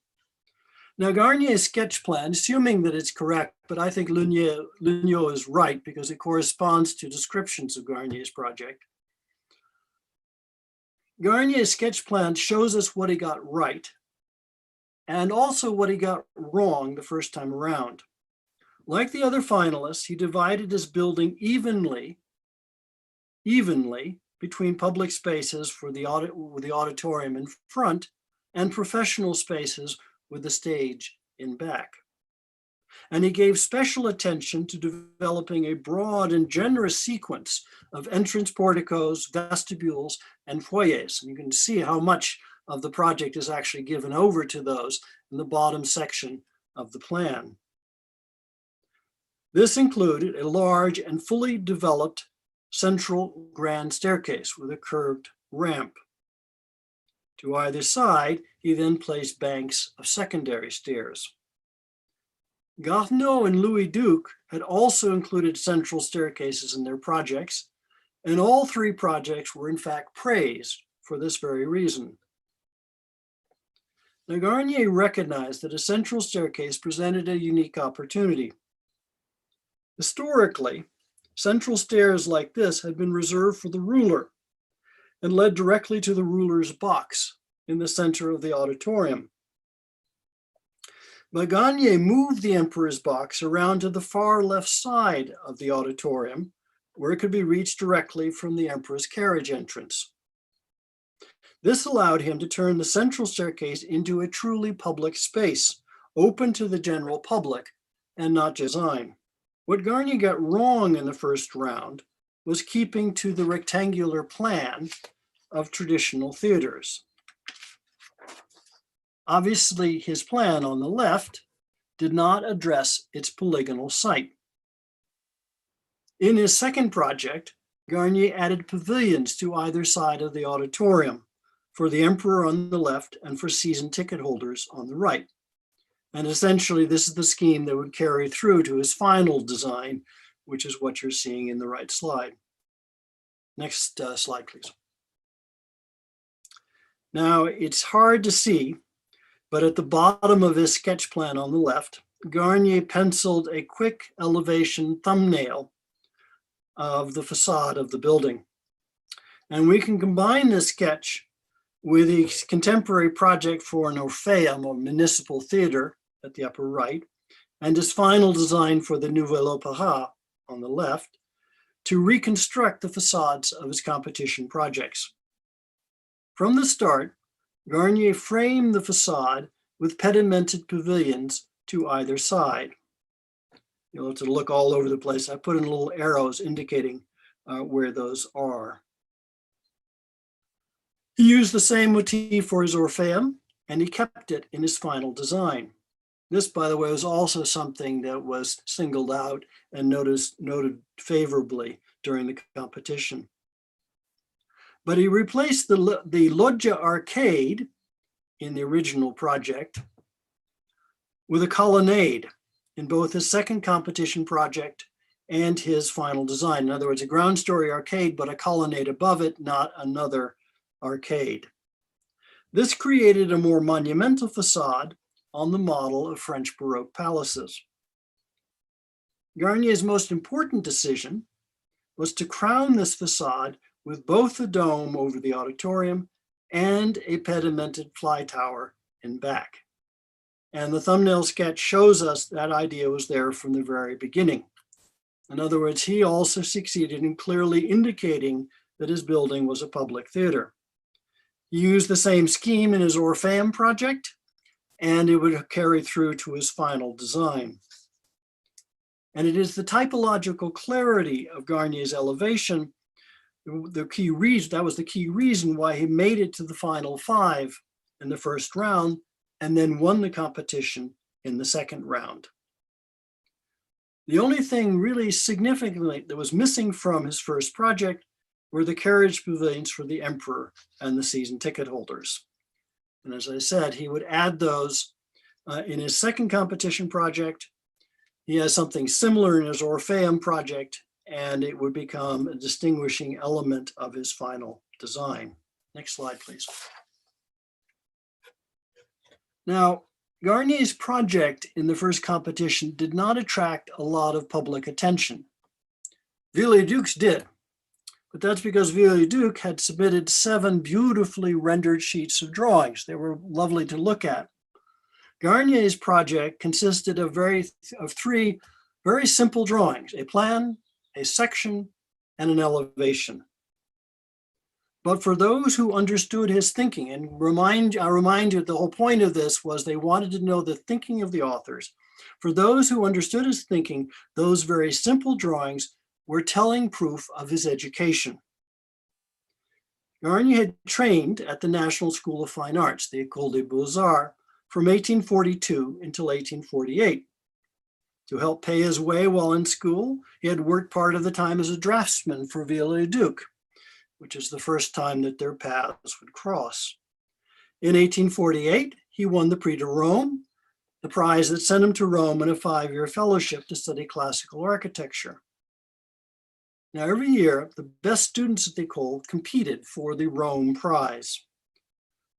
Now, Garnier's sketch plan, assuming that it's correct, but I think Lugnot is right because it corresponds to descriptions of Garnier's project. Garnier's sketch plan shows us what he got right and also what he got wrong the first time around. Like the other finalists, he divided his building evenly between public spaces for the auditorium in front and professional spaces with the stage in back. And he gave special attention to developing a broad and generous sequence of entrance porticos, vestibules, and foyers. And you can see how much of the project is actually given over to those in the bottom section of the plan. This included a large and fully developed central grand staircase with a curved ramp. To either side, he then placed banks of secondary stairs. Garnier and Louis-Duc had also included central staircases in their projects, and all three projects were in fact praised for this very reason. Now, Garnier recognized that a central staircase presented a unique opportunity. Historically, central stairs like this had been reserved for the ruler and led directly to the ruler's box in the center of the auditorium. But Garnier moved the emperor's box around to the far left side of the auditorium, where it could be reached directly from the emperor's carriage entrance. This allowed him to turn the central staircase into a truly public space, open to the general public and not just design. What Garnier got wrong in the first round was keeping to the rectangular plan of traditional theaters. Obviously, his plan on the left did not address its polygonal site. In his second project, Garnier added pavilions to either side of the auditorium for the emperor on the left and for season ticket holders on the right. And essentially, this is the scheme that would carry through to his final design, which is what you're seeing in the right slide. Next slide, please. Now, it's hard to see, but at the bottom of his sketch plan on the left, Garnier penciled a quick elevation thumbnail of the facade of the building. And we can combine this sketch with a contemporary project for an Orpheum, or municipal theater, at the upper right, and his final design for the Nouvel Opéra on the left, to reconstruct the facades of his competition projects. From the start, Garnier framed the facade with pedimented pavilions to either side. You'll have to look all over the place. I put in little arrows indicating where those are. He used the same motif for his Orpheum, and he kept it in his final design. This, by the way, was also something that was singled out and noted favorably during the competition. But he replaced the loggia arcade in the original project with a colonnade in both his second competition project and his final design. In other words, a ground story arcade, but a colonnade above it, not another arcade. This created a more monumental facade on the model of French Baroque palaces. Garnier's most important decision was to crown this facade with both a dome over the auditorium and a pedimented fly tower in back. And the thumbnail sketch shows us that idea was there from the very beginning. In other words, he also succeeded in clearly indicating that his building was a public theater. He used the same scheme in his Orpheum project, and it would carry through to his final design. And it is the typological clarity of Garnier's elevation, that was the key reason why he made it to the final 5 in the first round and then won the competition in the second round. The only thing really significantly that was missing from his first project were the carriage pavilions for the emperor and the season ticket holders. And as I said, he would add those in his second competition project. He has something similar in his Orpheum project, and it would become a distinguishing element of his final design. Next slide, please. Now, Garnier's project in the first competition did not attract a lot of public attention. Viollet-le-Duc's did, but that's because Viollet-le-Duc had submitted 7 beautifully rendered sheets of drawings. They were lovely to look at. Garnier's project consisted of 3 very simple drawings: a plan, a section, and an elevation. But for those who understood his thinking, and I remind you, the whole point of this was they wanted to know the thinking of the authors. For those who understood his thinking, those very simple drawings were telling proof of his education. Garnier had trained at the National School of Fine Arts, the Ecole des Beaux-Arts, from 1842 until 1848. To help pay his way while in school, he had worked part of the time as a draftsman for Viollet-le-Duc, which is the first time that their paths would cross. In 1848, he won the Prix de Rome, the prize that sent him to Rome in a 5-year fellowship to study classical architecture. Now, every year, the best students at the Ecole competed for the Rome Prize.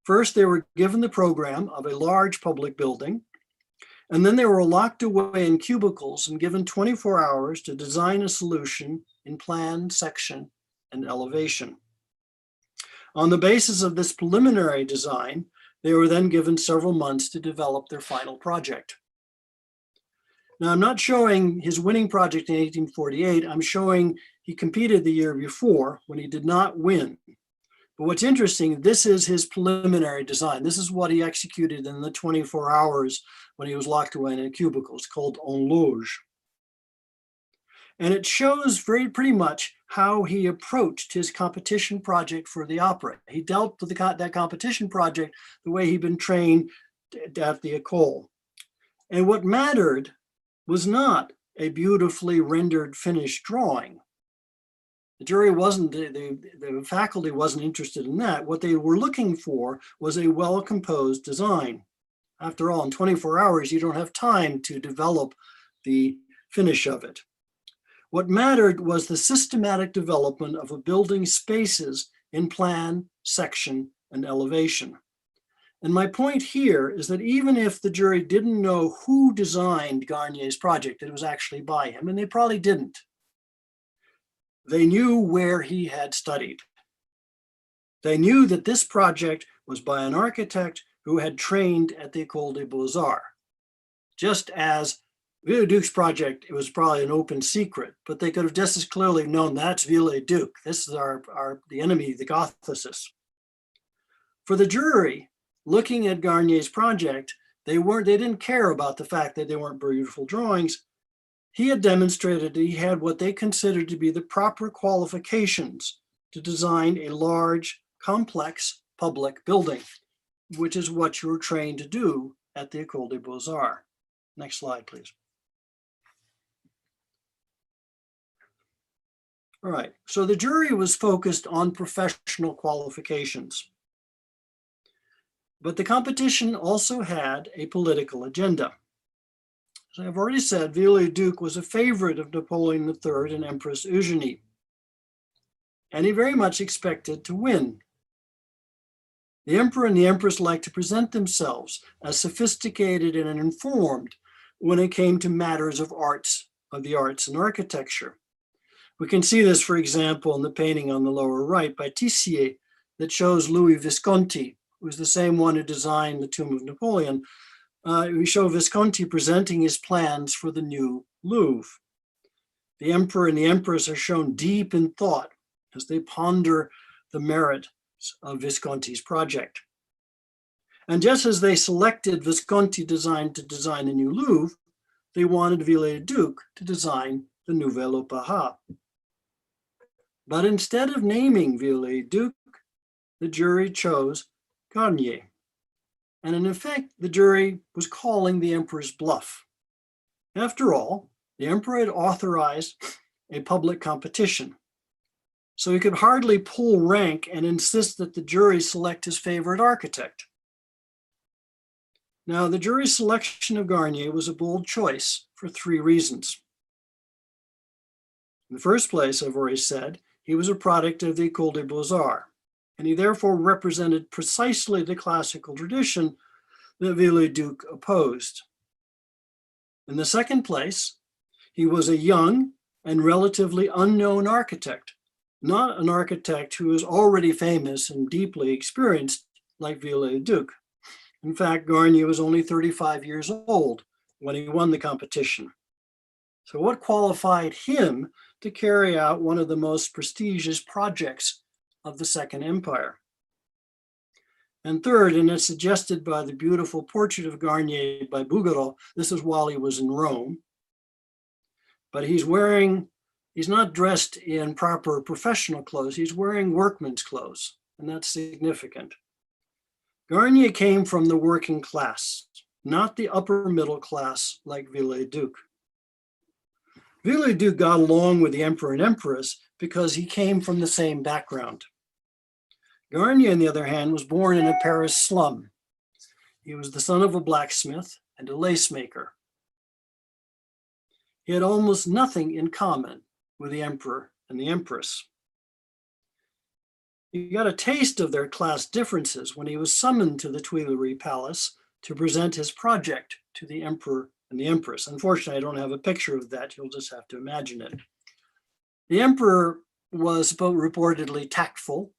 First, they were given the program of a large public building, and then they were locked away in cubicles and given 24 hours to design a solution in plan, section, and elevation. On the basis of this preliminary design, they were then given several months to develop their final project. Now, I'm not showing his winning project in 1848. I'm showing he competed the year before when he did not win. But what's interesting, this is his preliminary design. This is what he executed in the 24 hours when he was locked away in a cubicle. It's called en loge. And it shows pretty much how he approached his competition project for the opera. He dealt with that competition project the way he'd been trained at the Ecole. And what mattered was not a beautifully rendered finished drawing. The jury wasn't, the faculty wasn't interested in that. What they were looking for was a well-composed design. After all, in 24 hours, you don't have time to develop the finish of it. What mattered was the systematic development of a building's spaces in plan, section, and elevation. And my point here is that even if the jury didn't know who designed Garnier's project, it was actually by him, and they probably didn't. They knew where he had studied. They knew that this project was by an architect who had trained at the Ecole des Beaux-Arts. Just as Viollet-le-Duc's project, it was probably an open secret, but they could have just as clearly known that's Viollet-le-Duc. This is the enemy, the Gothicists. For the jury, looking at Garnier's project, they didn't care about the fact that they weren't beautiful drawings. He had demonstrated that he had what they considered to be the proper qualifications to design a large, complex public building, which is what you're trained to do at the Ecole des Beaux-Arts. Next slide, please. All right, so the jury was focused on professional qualifications. But the competition also had a political agenda. As I've already said, Viollet-le-Duc was a favorite of Napoleon III and Empress Eugénie, and he very much expected to win. The emperor and the empress liked to present themselves as sophisticated and informed when it came to matters of the arts and architecture. We can see this, for example, in the painting on the lower right by Tissier that shows Louis Visconti, who was the same one who designed the Tomb of Napoleon. We show Visconti presenting his plans for the new Louvre. The emperor and the empress are shown deep in thought as they ponder the merit of Visconti's project. And just as they selected Visconti to design the new Louvre, they wanted Viollet-le-Duc to design the Nouvel Opéra. But instead of naming Viollet-le-Duc, the jury chose Garnier. And in effect, the jury was calling the emperor's bluff. After all, the emperor had authorized a public competition, so he could hardly pull rank and insist that the jury select his favorite architect. Now, the jury's selection of Garnier was a bold choice for 3 reasons. In the first place, I've already said, he was a product of the Ecole des Beaux-Arts, and he therefore represented precisely the classical tradition that Viollet-le-Duc opposed. In the second place, he was a young and relatively unknown architect, not an architect who was already famous and deeply experienced like Viollet-le-Duc. In fact, Garnier was only 35 years old when he won the competition. So what qualified him to carry out one of the most prestigious projects of the Second Empire? And third, and as suggested by the beautiful portrait of Garnier by Bouguereau, this is while he was in Rome, but he's not dressed in proper professional clothes, he's wearing workman's clothes, and that's significant. Garnier came from the working class, not the upper middle class like Viollet-le-Duc. Viollet-le-Duc got along with the emperor and empress because he came from the same background. Garnier, on the other hand, was born in a Paris slum. He was the son of a blacksmith and a lace maker. He had almost nothing in common with the emperor and the empress. He got a taste of their class differences when he was summoned to the Tuileries Palace to present his project to the emperor and the empress. Unfortunately, I don't have a picture of that. You'll just have to imagine it. The emperor was reportedly tactful,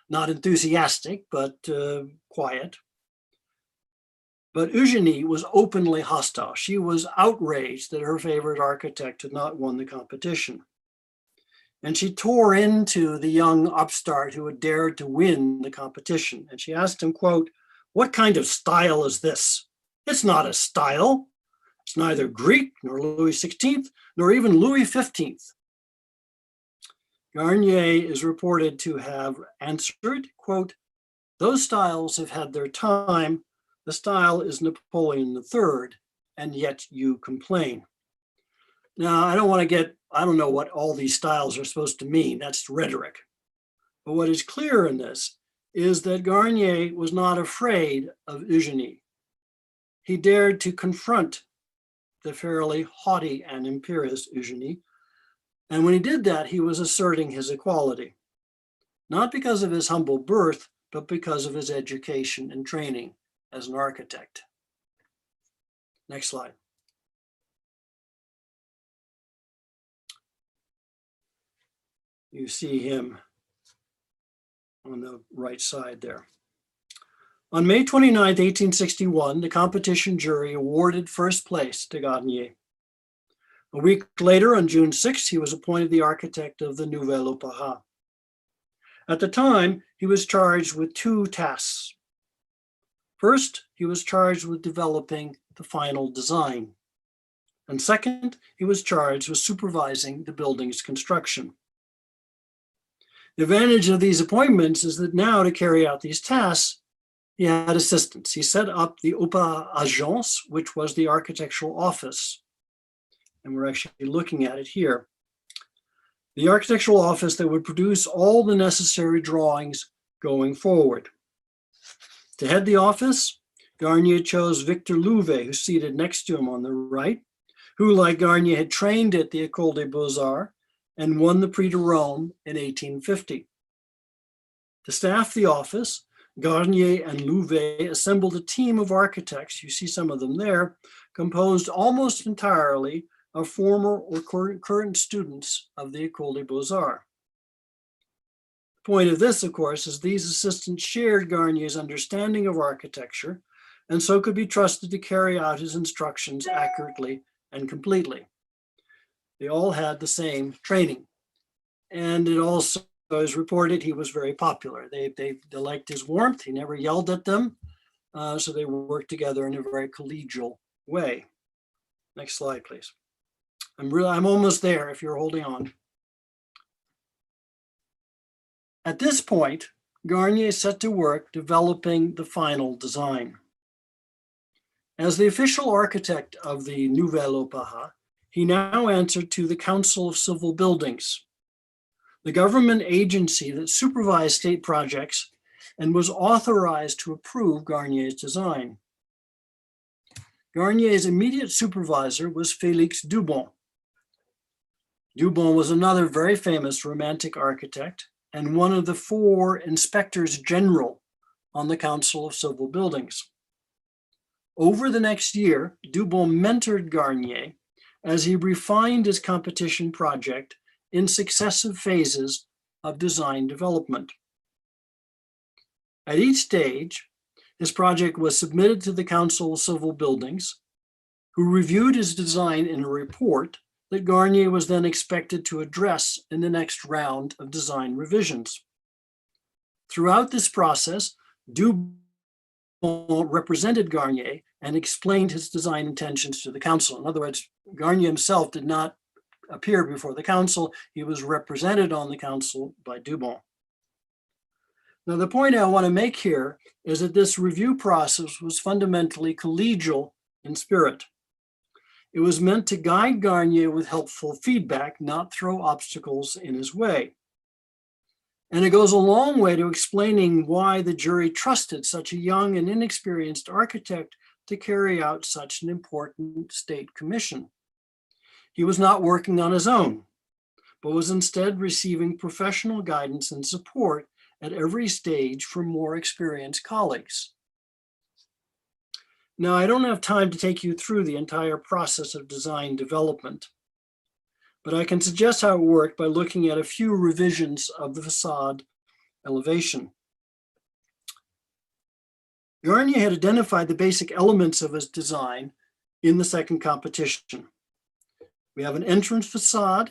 not enthusiastic, but quiet. But Eugénie was openly hostile. She was outraged that her favorite architect had not won the competition. And she tore into the young upstart who had dared to win the competition. And she asked him, quote, "What kind of style is this? It's not a style. It's neither Greek nor Louis XVI, nor even Louis XV. Garnier is reported to have answered, quote, "Those styles have had their time. The style is Napoleon III, and yet you complain." Now, I don't know what all these styles are supposed to mean. That's rhetoric. But what is clear in this is that Garnier was not afraid of Eugénie. He dared to confront the fairly haughty and imperious Eugénie. And when he did that, he was asserting his equality, not because of his humble birth, but because of his education and training as an architect. Next slide. You see him on the right side there. On May 29, 1861, the competition jury awarded first place to Garnier. A week later, on June 6, he was appointed the architect of the Nouvelle Opéra. At the time, he was charged with two tasks. First, he was charged with developing the final design. And second, he was charged with supervising the building's construction. The advantage of these appointments is that now, to carry out these tasks, he had assistants. He set up the Opéra Agence, which was the architectural office. And we're actually looking at it here. The architectural office that would produce all the necessary drawings going forward. To head the office, Garnier chose Victor Louvet, who's seated next to him on the right, who, like Garnier, had trained at the Ecole des Beaux-Arts and won the Prix de Rome in 1850. To staff the office, Garnier and Louvet assembled a team of architects, you see some of them there, composed almost entirely of former or current students of the Ecole des Beaux-Arts. The point of this, of course, is these assistants shared Garnier's understanding of architecture and so could be trusted to carry out his instructions accurately and completely. They all had the same training. And it also is reported he was very popular. They liked his warmth. He never yelled at them. So they worked together in a very collegial way. Next slide, please. I'm almost there if you're holding on. At this point, Garnier set to work developing the final design. As the official architect of the Nouvelle Opéra, he now answered to the Council of Civil Buildings, the government agency that supervised state projects and was authorized to approve Garnier's design. Garnier's immediate supervisor was Félix Duban. Duban was another very famous Romantic architect and one of the 4 inspectors general on the Council of Civil Buildings. Over the next year, Duban mentored Garnier as he refined his competition project in successive phases of design development. At each stage, his project was submitted to the Council of Civil Buildings, who reviewed his design in a report that Garnier was then expected to address in the next round of design revisions. Throughout this process, Duban represented Garnier and explained his design intentions to the council. In other words, Garnier himself did not appear before the council. He was represented on the council by Duban. Now, the point I want to make here is that this review process was fundamentally collegial in spirit. It was meant to guide Garnier with helpful feedback, not throw obstacles in his way. And it goes a long way to explaining why the jury trusted such a young and inexperienced architect to carry out such an important state commission. He was not working on his own, but was instead receiving professional guidance and support at every stage from more experienced colleagues. Now, I don't have time to take you through the entire process of design development, but I can suggest how it worked by looking at a few revisions of the facade elevation. Garnier had identified the basic elements of his design in the second competition. We have an entrance facade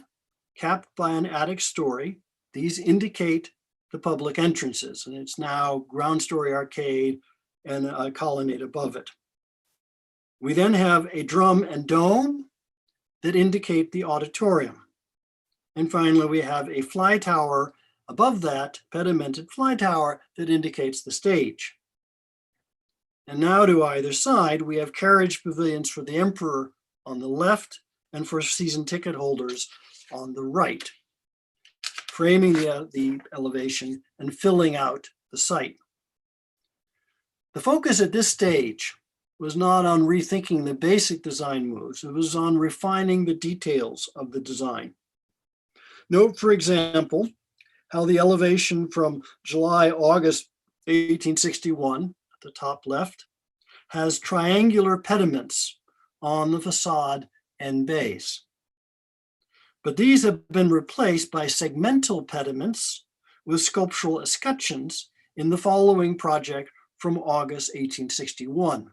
capped by an attic story. These indicate the public entrances, and it's now ground story arcade and a colonnade above it. We then have a drum and dome that indicate the auditorium. And finally, we have a fly tower above that, pedimented fly tower that indicates the stage. And now to either side, we have carriage pavilions for the emperor on the left and for season ticket holders on the right, framing the elevation and filling out the site. The focus at this stage was not on rethinking the basic design moves, it was on refining the details of the design. Note, for example, how the elevation from July-August 1861, at the top left, has triangular pediments on the facade and base. But these have been replaced by segmental pediments with sculptural escutcheons in the following project from August 1861.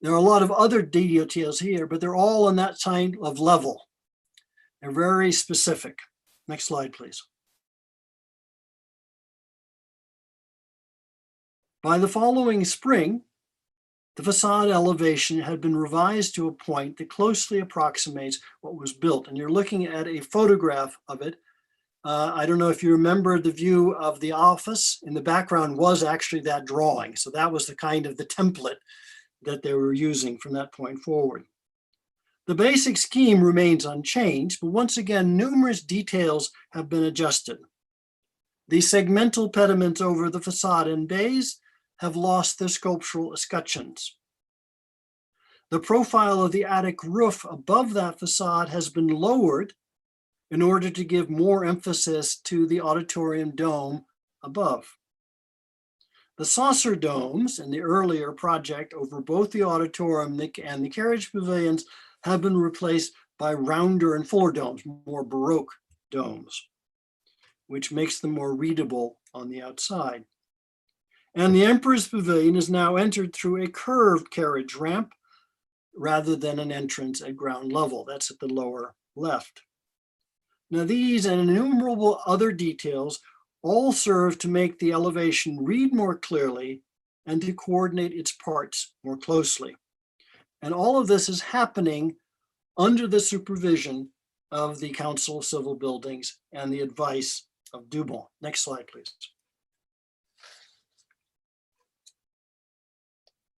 There are a lot of other details here, but they're all on that kind of level. They're very specific. Next slide, please. By the following spring, the facade elevation had been revised to a point that closely approximates what was built. And you're looking at a photograph of it. I don't know if you remember the view of the office. In the background was actually that drawing. So that was the kind of the template that they were using from that point forward. The basic scheme remains unchanged, but once again, numerous details have been adjusted. The segmental pediments over the facade and bays have lost their sculptural escutcheons. The profile of the attic roof above that facade has been lowered in order to give more emphasis to the auditorium dome above. The saucer domes in the earlier project over both the auditorium and the carriage pavilions have been replaced by rounder and fuller domes, more Baroque domes, which makes them more readable on the outside. And the Emperor's Pavilion is now entered through a curved carriage ramp rather than an entrance at ground level. That's at the lower left. Now these and innumerable other details all serve to make the elevation read more clearly and to coordinate its parts more closely. And all of this is happening under the supervision of the Council of Civil Buildings and the advice of Duban. Next slide, please.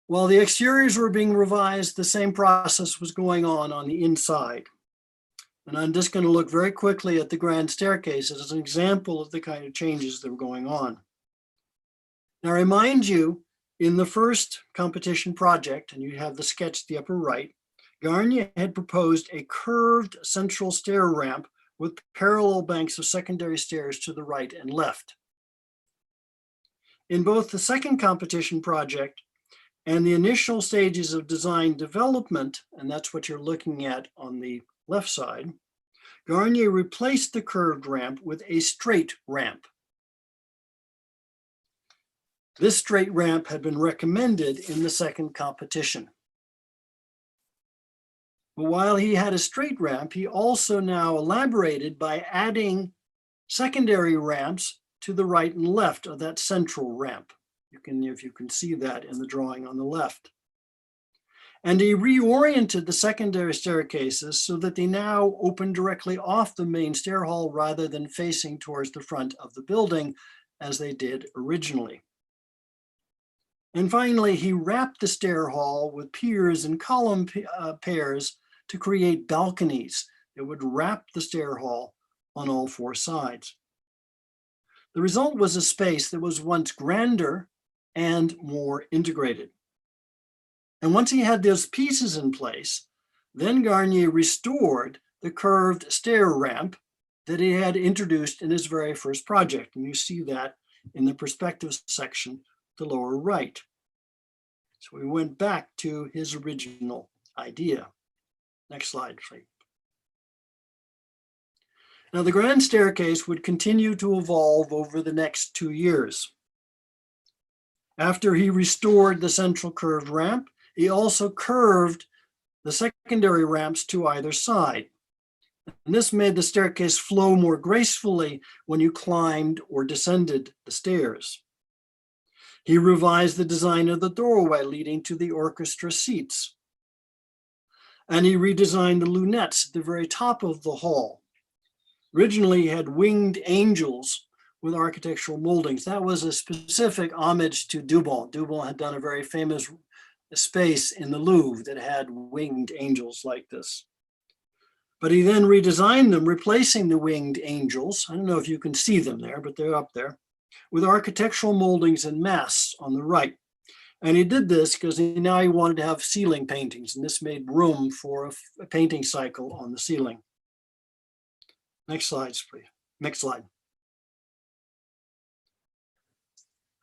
While the exteriors were being revised, the same process was going on the inside. And I'm just going to look very quickly at the grand staircase as an example of the kind of changes that were going on. Now, I remind you, in the first competition project, and you have the sketch at the upper right, Garnier had proposed a curved central stair ramp with parallel banks of secondary stairs to the right and left. In both the second competition project And the initial stages of design development, and that's what you're looking at on the left side, Garnier replaced the curved ramp with a straight ramp. This straight ramp had been recommended in the second competition. But while he had a straight ramp, he also now elaborated by adding secondary ramps to the right and left of that central ramp. If you can see that in the drawing on the left. And he reoriented the secondary staircases so that they now open directly off the main stair hall rather than facing towards the front of the building as they did originally. And finally, he wrapped the stair hall with piers and column pairs to create balconies that would wrap the stair hall on all four sides. The result was a space that was once grander and more integrated. And once he had those pieces in place, then Garnier restored the curved stair ramp that he had introduced in his very first project. And you see that in the perspective section, the lower right. So we went back to his original idea. Next slide, please. Now, the grand staircase would continue to evolve over the next 2 years. After he restored the central curved ramp, he also curved the secondary ramps to either side. And this made the staircase flow more gracefully when you climbed or descended the stairs. He revised the design of the doorway leading to the orchestra seats. And he redesigned the lunettes at the very top of the hall. Originally, he had winged angels with architectural moldings. That was a specific homage to Duban. Duban had done a very famous space in the Louvre that had winged angels like this. But he then redesigned them, replacing the winged angels. I don't know if you can see them there, but they're up there, with architectural moldings and masts on the right. And he did this because now he wanted to have ceiling paintings, and this made room for a painting cycle on the ceiling. Next slide, please. Next slide.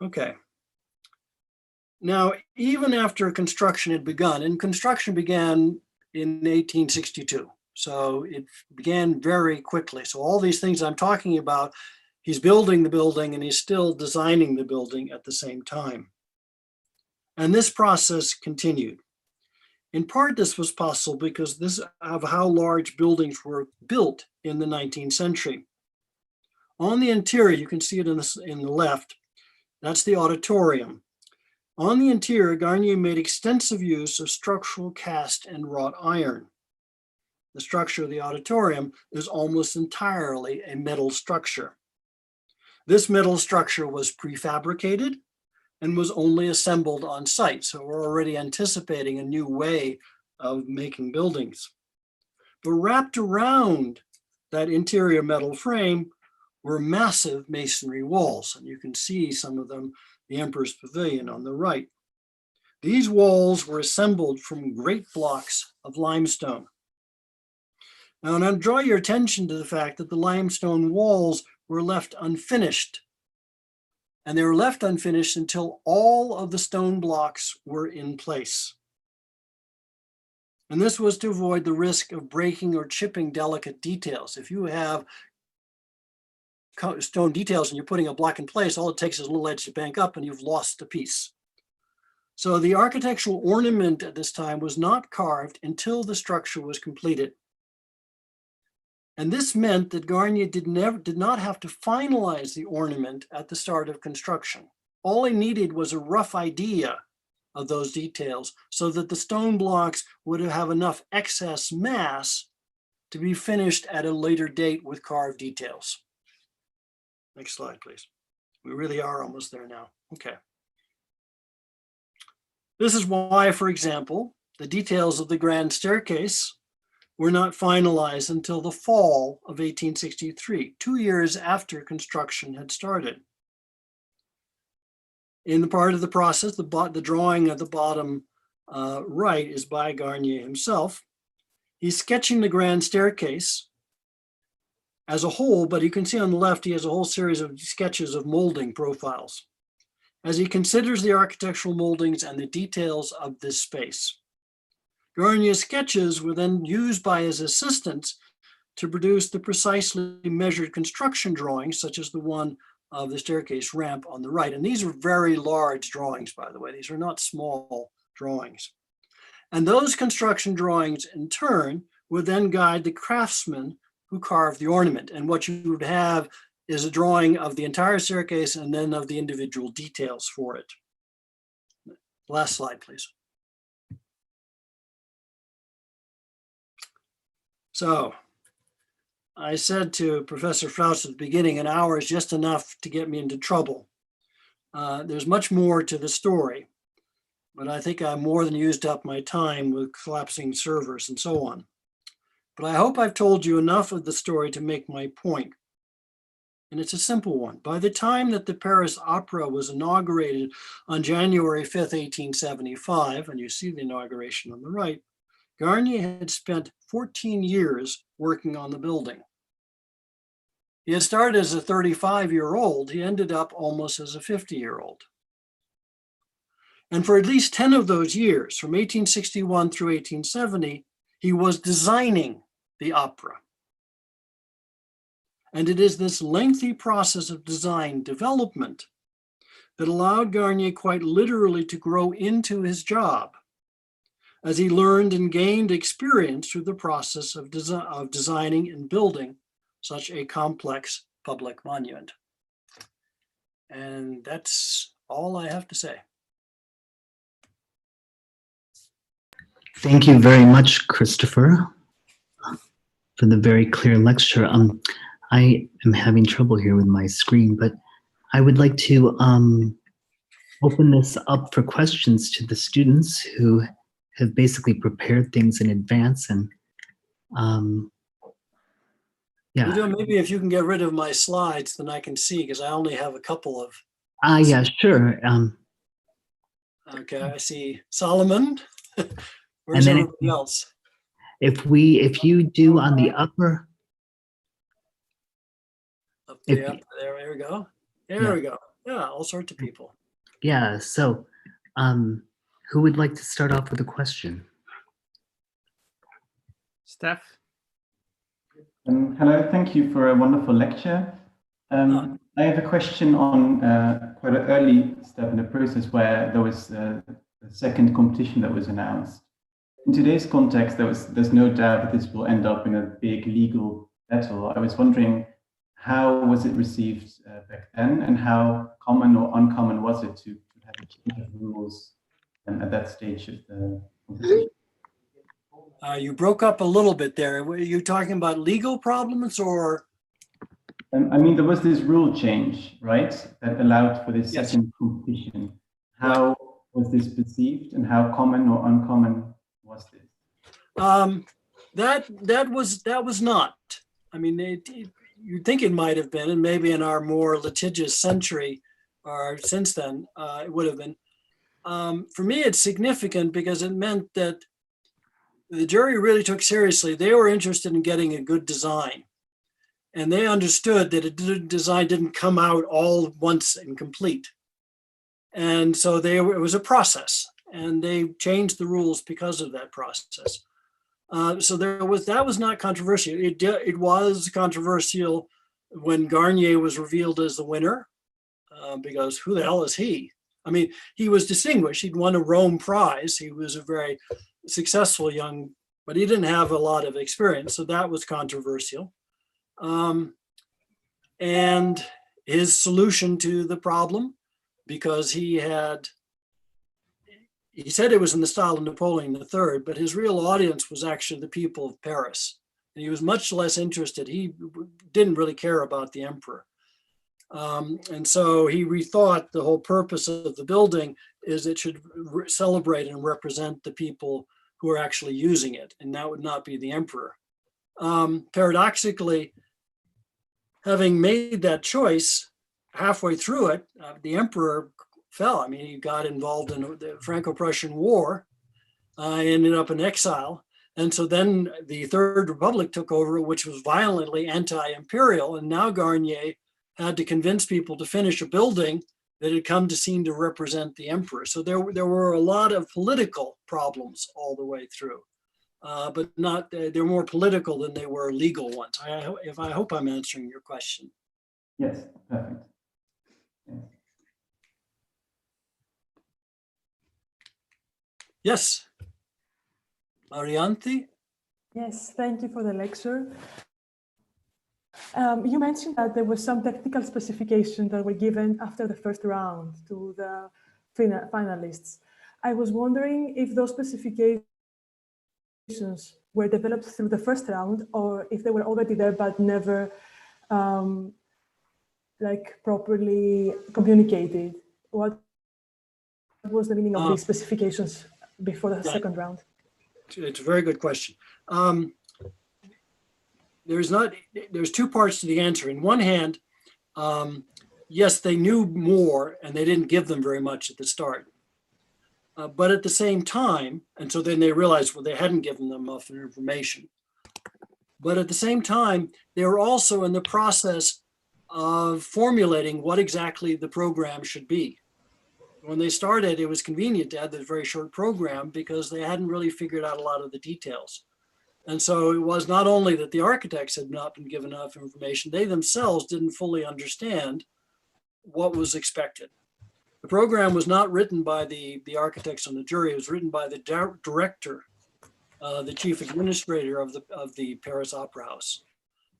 Okay. Now, even after construction had begun, and construction began in 1862, so it began very quickly. So all these things I'm talking about, he's building the building and he's still designing the building at the same time. And this process continued. In part, this was possible because of how large buildings were built in the 19th century. On the interior, you can see it in the left, that's the auditorium. On the interior, Garnier made extensive use of structural cast and wrought iron. The structure of the auditorium is almost entirely a metal structure. This metal structure was prefabricated and was only assembled on site. So we're already anticipating a new way of making buildings. But wrapped around that interior metal frame were massive masonry walls. And you can see some of them, the Emperor's Pavilion on the right. These walls were assembled from great blocks of limestone. Now, and I'll draw your attention to the fact that the limestone walls were left unfinished. And they were left unfinished until all of the stone blocks were in place. And this was to avoid the risk of breaking or chipping delicate details. If you have stone details and you're putting a block in place, all it takes is a little edge to bank up and you've lost a piece. So the architectural ornament at this time was not carved until the structure was completed. And this meant that Garnier did not have to finalize the ornament at the start of construction. All he needed was a rough idea of those details so that the stone blocks would have enough excess mass to be finished at a later date with carved details. Next slide, please. We really are almost there now. Okay. This is why, for example, the details of the grand staircase were not finalized until the fall of 1863, 2 years after construction had started. In the part of the process, the drawing at the bottom right is by Garnier himself. He's sketching the grand staircase as a whole, but you can see on the left, he has a whole series of sketches of molding profiles. as he considers the architectural moldings and the details of this space. Garnier's sketches were then used by his assistants to produce the precisely measured construction drawings, such as the one of the staircase ramp on the right. And these are very large drawings, by the way. These are not small drawings. And those construction drawings, in turn, would then guide the craftsman who carved the ornament. And what you would have is a drawing of the entire staircase and then of the individual details for it. Last slide, please. So I said to Professor Faust at the beginning, an hour is just enough to get me into trouble. There's much more to the story, but I think I more than used up my time with collapsing servers and so on. But I hope I've told you enough of the story to make my point. And it's a simple one. By the time that the Paris Opera was inaugurated on January 5th, 1875, and you see the inauguration on the right, Garnier had spent 14 years working on the building. He had started as a 35-year-old. He ended up almost as a 50-year-old. And for at least 10 of those years, from 1861 through 1870, he was designing the opera. And it is this lengthy process of design development that allowed Garnier quite literally to grow into his job, as he learned and gained experience through the process of designing and building such a complex public monument. And that's all I have to say. Thank you very much, Christopher, for the very clear lecture. I am having trouble here with my screen, but I would like to open this up for questions to the students who have basically prepared things in advance. And yeah. Maybe if you can get rid of my slides, then I can see, because I only have a couple of. Yeah, sure. Okay, I see Solomon. and Where's then everybody else? If you do on the upper. Up there, there we go. There we go. Yeah, all sorts of people. Yeah, so who would like to start off with a question? Steph? Hello, thank you for a wonderful lecture. I have a question on quite an early step in the process where there was a second competition that was announced. In today's context, there's no doubt that this will end up in a big legal battle. I was wondering, how was it received back then, and how common or uncommon was it to have a change of rules at that stage of the competition? You broke up a little bit there. Were you talking about legal problems or? I mean, there was this rule change, right, that allowed for this second competition. How was this perceived, and how common or uncommon was this? That was not. I mean, you'd think it might have been, and maybe in our more litigious century or since then, it would have been. For me, it's significant because it meant that the jury really took seriously. They were interested in getting a good design. And they understood that a design didn't come out all at once and complete. And so it was a process, and they changed the rules because of that process. So that was not controversial. It was controversial when Garnier was revealed as the winner, because who the hell is he? I mean, he was distinguished. He'd won a Rome Prize. He was a very successful but he didn't have a lot of experience. So that was controversial. And his solution to the problem, because he said it was in the style of Napoleon III, but his real audience was actually the people of Paris. And he was much less interested. He didn't really care about the emperor. And so he rethought the whole purpose of the building is it should celebrate and represent the people who are actually using it, and that would not be the emperor. Paradoxically, having made that choice, halfway through it, the emperor fell. I mean, he got involved in the Franco-Prussian War, ended up in exile. And so then the Third Republic took over, which was violently anti-imperial. And now Garnier had to convince people to finish a building that had come to seem to represent the emperor. So there were a lot of political problems all the way through, but not, they're more political than they were legal ones. I hope I'm answering your question. Yes, perfect. Yes. Yes, Marianthi? Yes, thank you for the lecture. You mentioned that there were some technical specifications that were given after the first round to the finalists. I was wondering if those specifications were developed through the first round, or if they were already there but never properly communicated. What was the meaning of these specifications before the second round? It's a very good question. There's two parts to the answer. In one hand, yes, they knew more and they didn't give them very much at the start. But at the same time, and so then they realized, well, they hadn't given them enough information. But at the same time, they were also in the process of formulating what exactly the program should be. When they started, it was convenient to have this very short program because they hadn't really figured out a lot of the details. And so it was not only that the architects had not been given enough information, they themselves didn't fully understand what was expected. The program was not written by the architects on the jury, it was written by the director, the chief administrator of the Paris Opera House.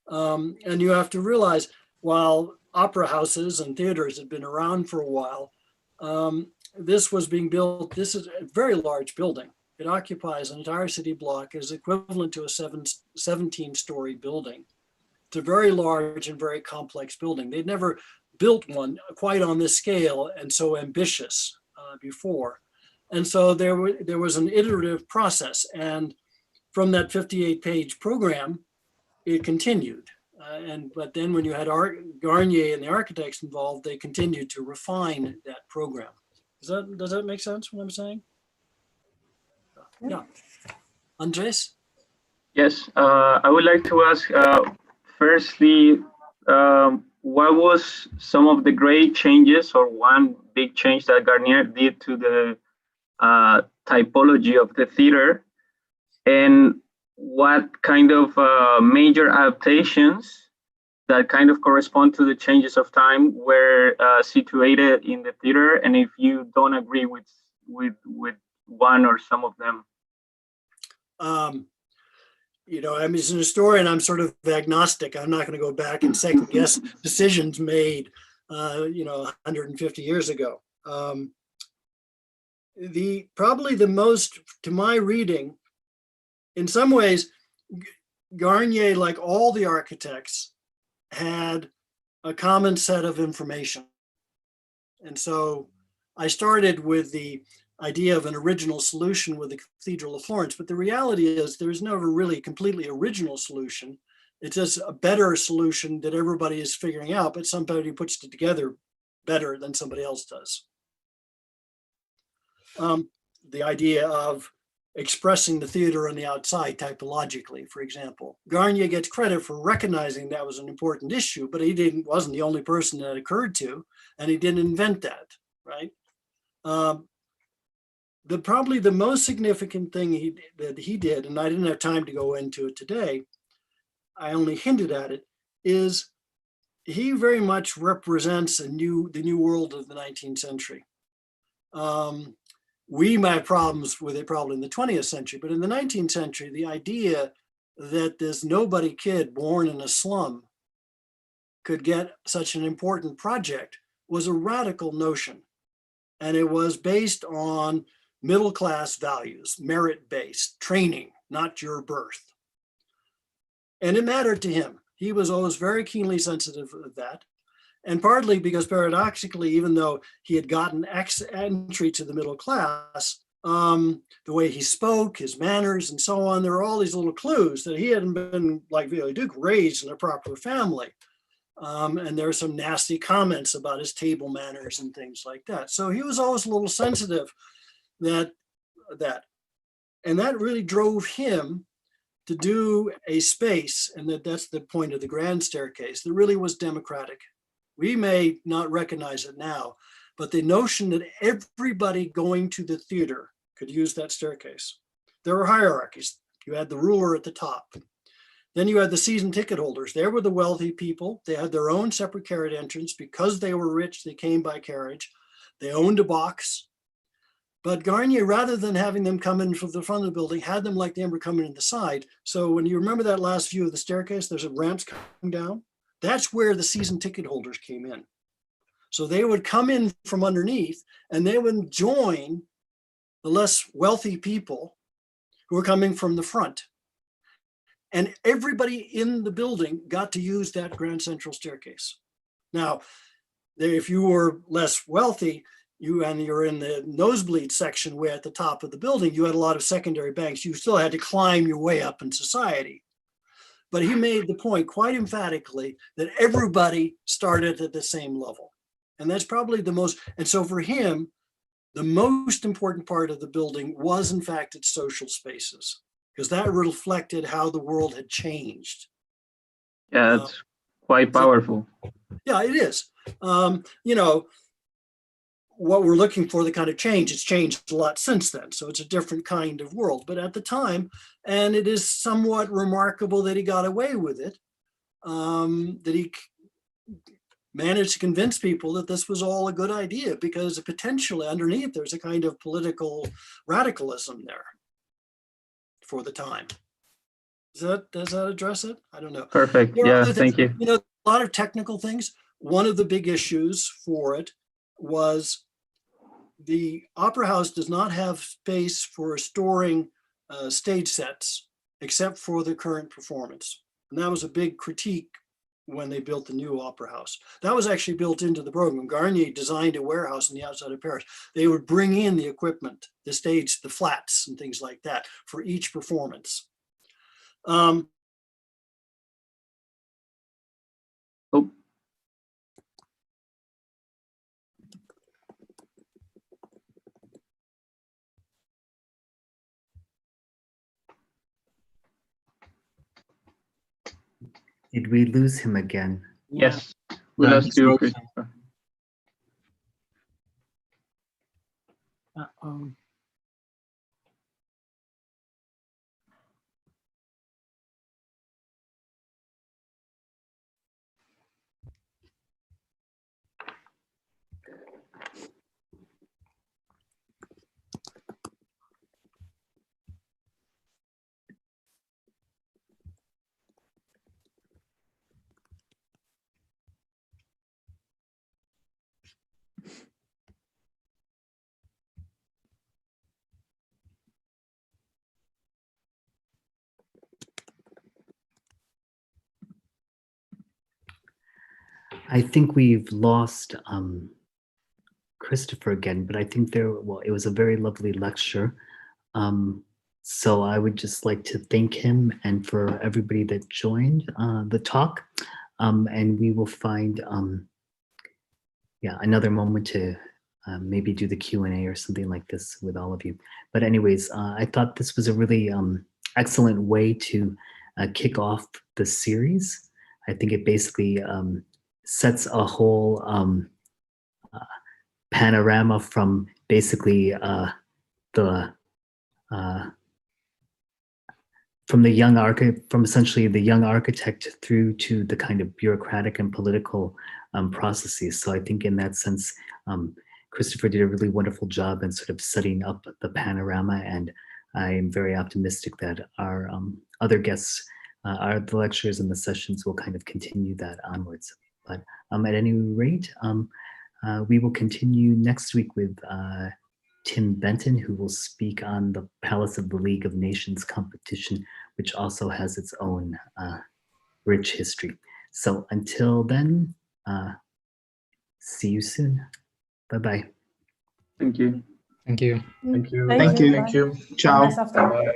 And you have to realize, while opera houses and theaters had been around for a while, this was being built, this is a very large building. It occupies an entire city block, is equivalent to a 17-story building. It's a very large and very complex building. They'd never built one quite on this scale and so ambitious before. And so there was an iterative process. And from that 58-page program, it continued. But then when you had Garnier and the architects involved, they continued to refine that program. Does that make sense, what I'm saying? Yeah. Andres? Yes, I would like to ask, firstly, what was some of the great changes or one big change that Garnier did to the typology of the theater? And what kind of major adaptations that kind of correspond to the changes of time were situated in the theater? And if you don't agree with one or some of them? You know, I'm as an historian, I'm sort of agnostic. I'm not going to go back and second guess decisions made, 150 years ago. Probably the most, to my reading, in some ways, Garnier, like all the architects, had a common set of information. And so I started with the idea of an original solution with the Cathedral of Florence, but the reality is there's never really a completely original solution. It's just a better solution that everybody is figuring out, but somebody puts it together better than somebody else does. The idea of expressing the theater on the outside typologically, for example. Garnier gets credit for recognizing that was an important issue, but he wasn't the only person that occurred to, and he didn't invent that, right? Probably the most significant thing that he did, and I didn't have time to go into it today, I only hinted at it, is he very much represents the new world of the 19th century. We might have problems with it probably in the 20th century, but in the 19th century, the idea that this nobody kid born in a slum could get such an important project was a radical notion. And it was based on middle-class values, merit-based, training, not your birth. And it mattered to him. He was always very keenly sensitive of that. And partly because paradoxically, even though he had gotten entry to the middle class, the way he spoke, his manners and so on, there were all these little clues that he hadn't been, like Viollet-le-Duc, raised in a proper family. And there are some nasty comments about his table manners and things like that. So he was always a little sensitive and that really drove him to do a space, and that's the point of the grand staircase, that really was democratic. We may not recognize it now, but the notion that everybody going to the theater could use that staircase. There were hierarchies. You had the ruler at the top. Then you had the season ticket holders. They were the wealthy people. They had their own separate carriage entrance. Because they were rich, they came by carriage. They owned a box. But Garnier, rather than having them come in from the front of the building, had them like the Emperor coming in the side. So when you remember that last view of the staircase, there's a ramps coming down. That's where the season ticket holders came in. So they would come in from underneath and they would join the less wealthy people who were coming from the front. And everybody in the building got to use that grand central staircase. Now, if you were less wealthy, you're in the nosebleed section way at the top of the building, you had a lot of secondary banks. You still had to climb your way up in society. But he made the point quite emphatically that everybody started at the same level. And that's probably the most, and so for him, the most important part of the building was in fact its social spaces, because that reflected how the world had changed. Yeah, it's quite powerful. Yeah, it is. You know, what we're looking for, the kind of change, it's changed a lot since then. So it's a different kind of world. But at the time, and it is somewhat remarkable that he got away with it, that he managed to convince people that this was all a good idea, because potentially underneath there's a kind of political radicalism there for the time. Does that address it? I don't know. Perfect. Yeah, thank you. You know, a lot of technical things. One of the big issues for it was the Opera House does not have space for storing stage sets except for the current performance. And that was a big critique when they built the new Opera House. That was actually built into the program. Garnier designed a warehouse on the outside of Paris. They would bring in the equipment, the stage, the flats and things like that for each performance. Oh. Did we lose him again? Yes, we No, lost he's you, frozen. Christopher. I think we've lost Christopher again, but I think it was a very lovely lecture. So I would just like to thank him and for everybody that joined the talk. And we will find another moment to maybe do the Q&A or something like this with all of you. But anyways, I thought this was a really excellent way to kick off the series. I think it basically sets a whole panorama from basically from essentially the young architect through to the kind of bureaucratic and political processes. So I think in that sense, Christopher did a really wonderful job in sort of setting up the panorama, and I am very optimistic that our other guests, the lectures and the sessions will kind of continue that onwards. But at any rate, we will continue next week with Tim Benton, who will speak on the Palace of the League of Nations competition, which also has its own rich history. So until then, see you soon. Bye-bye. Thank you. Thank you. Thank you. Thank you. Thank you. Bye. Ciao. Nice afternoon.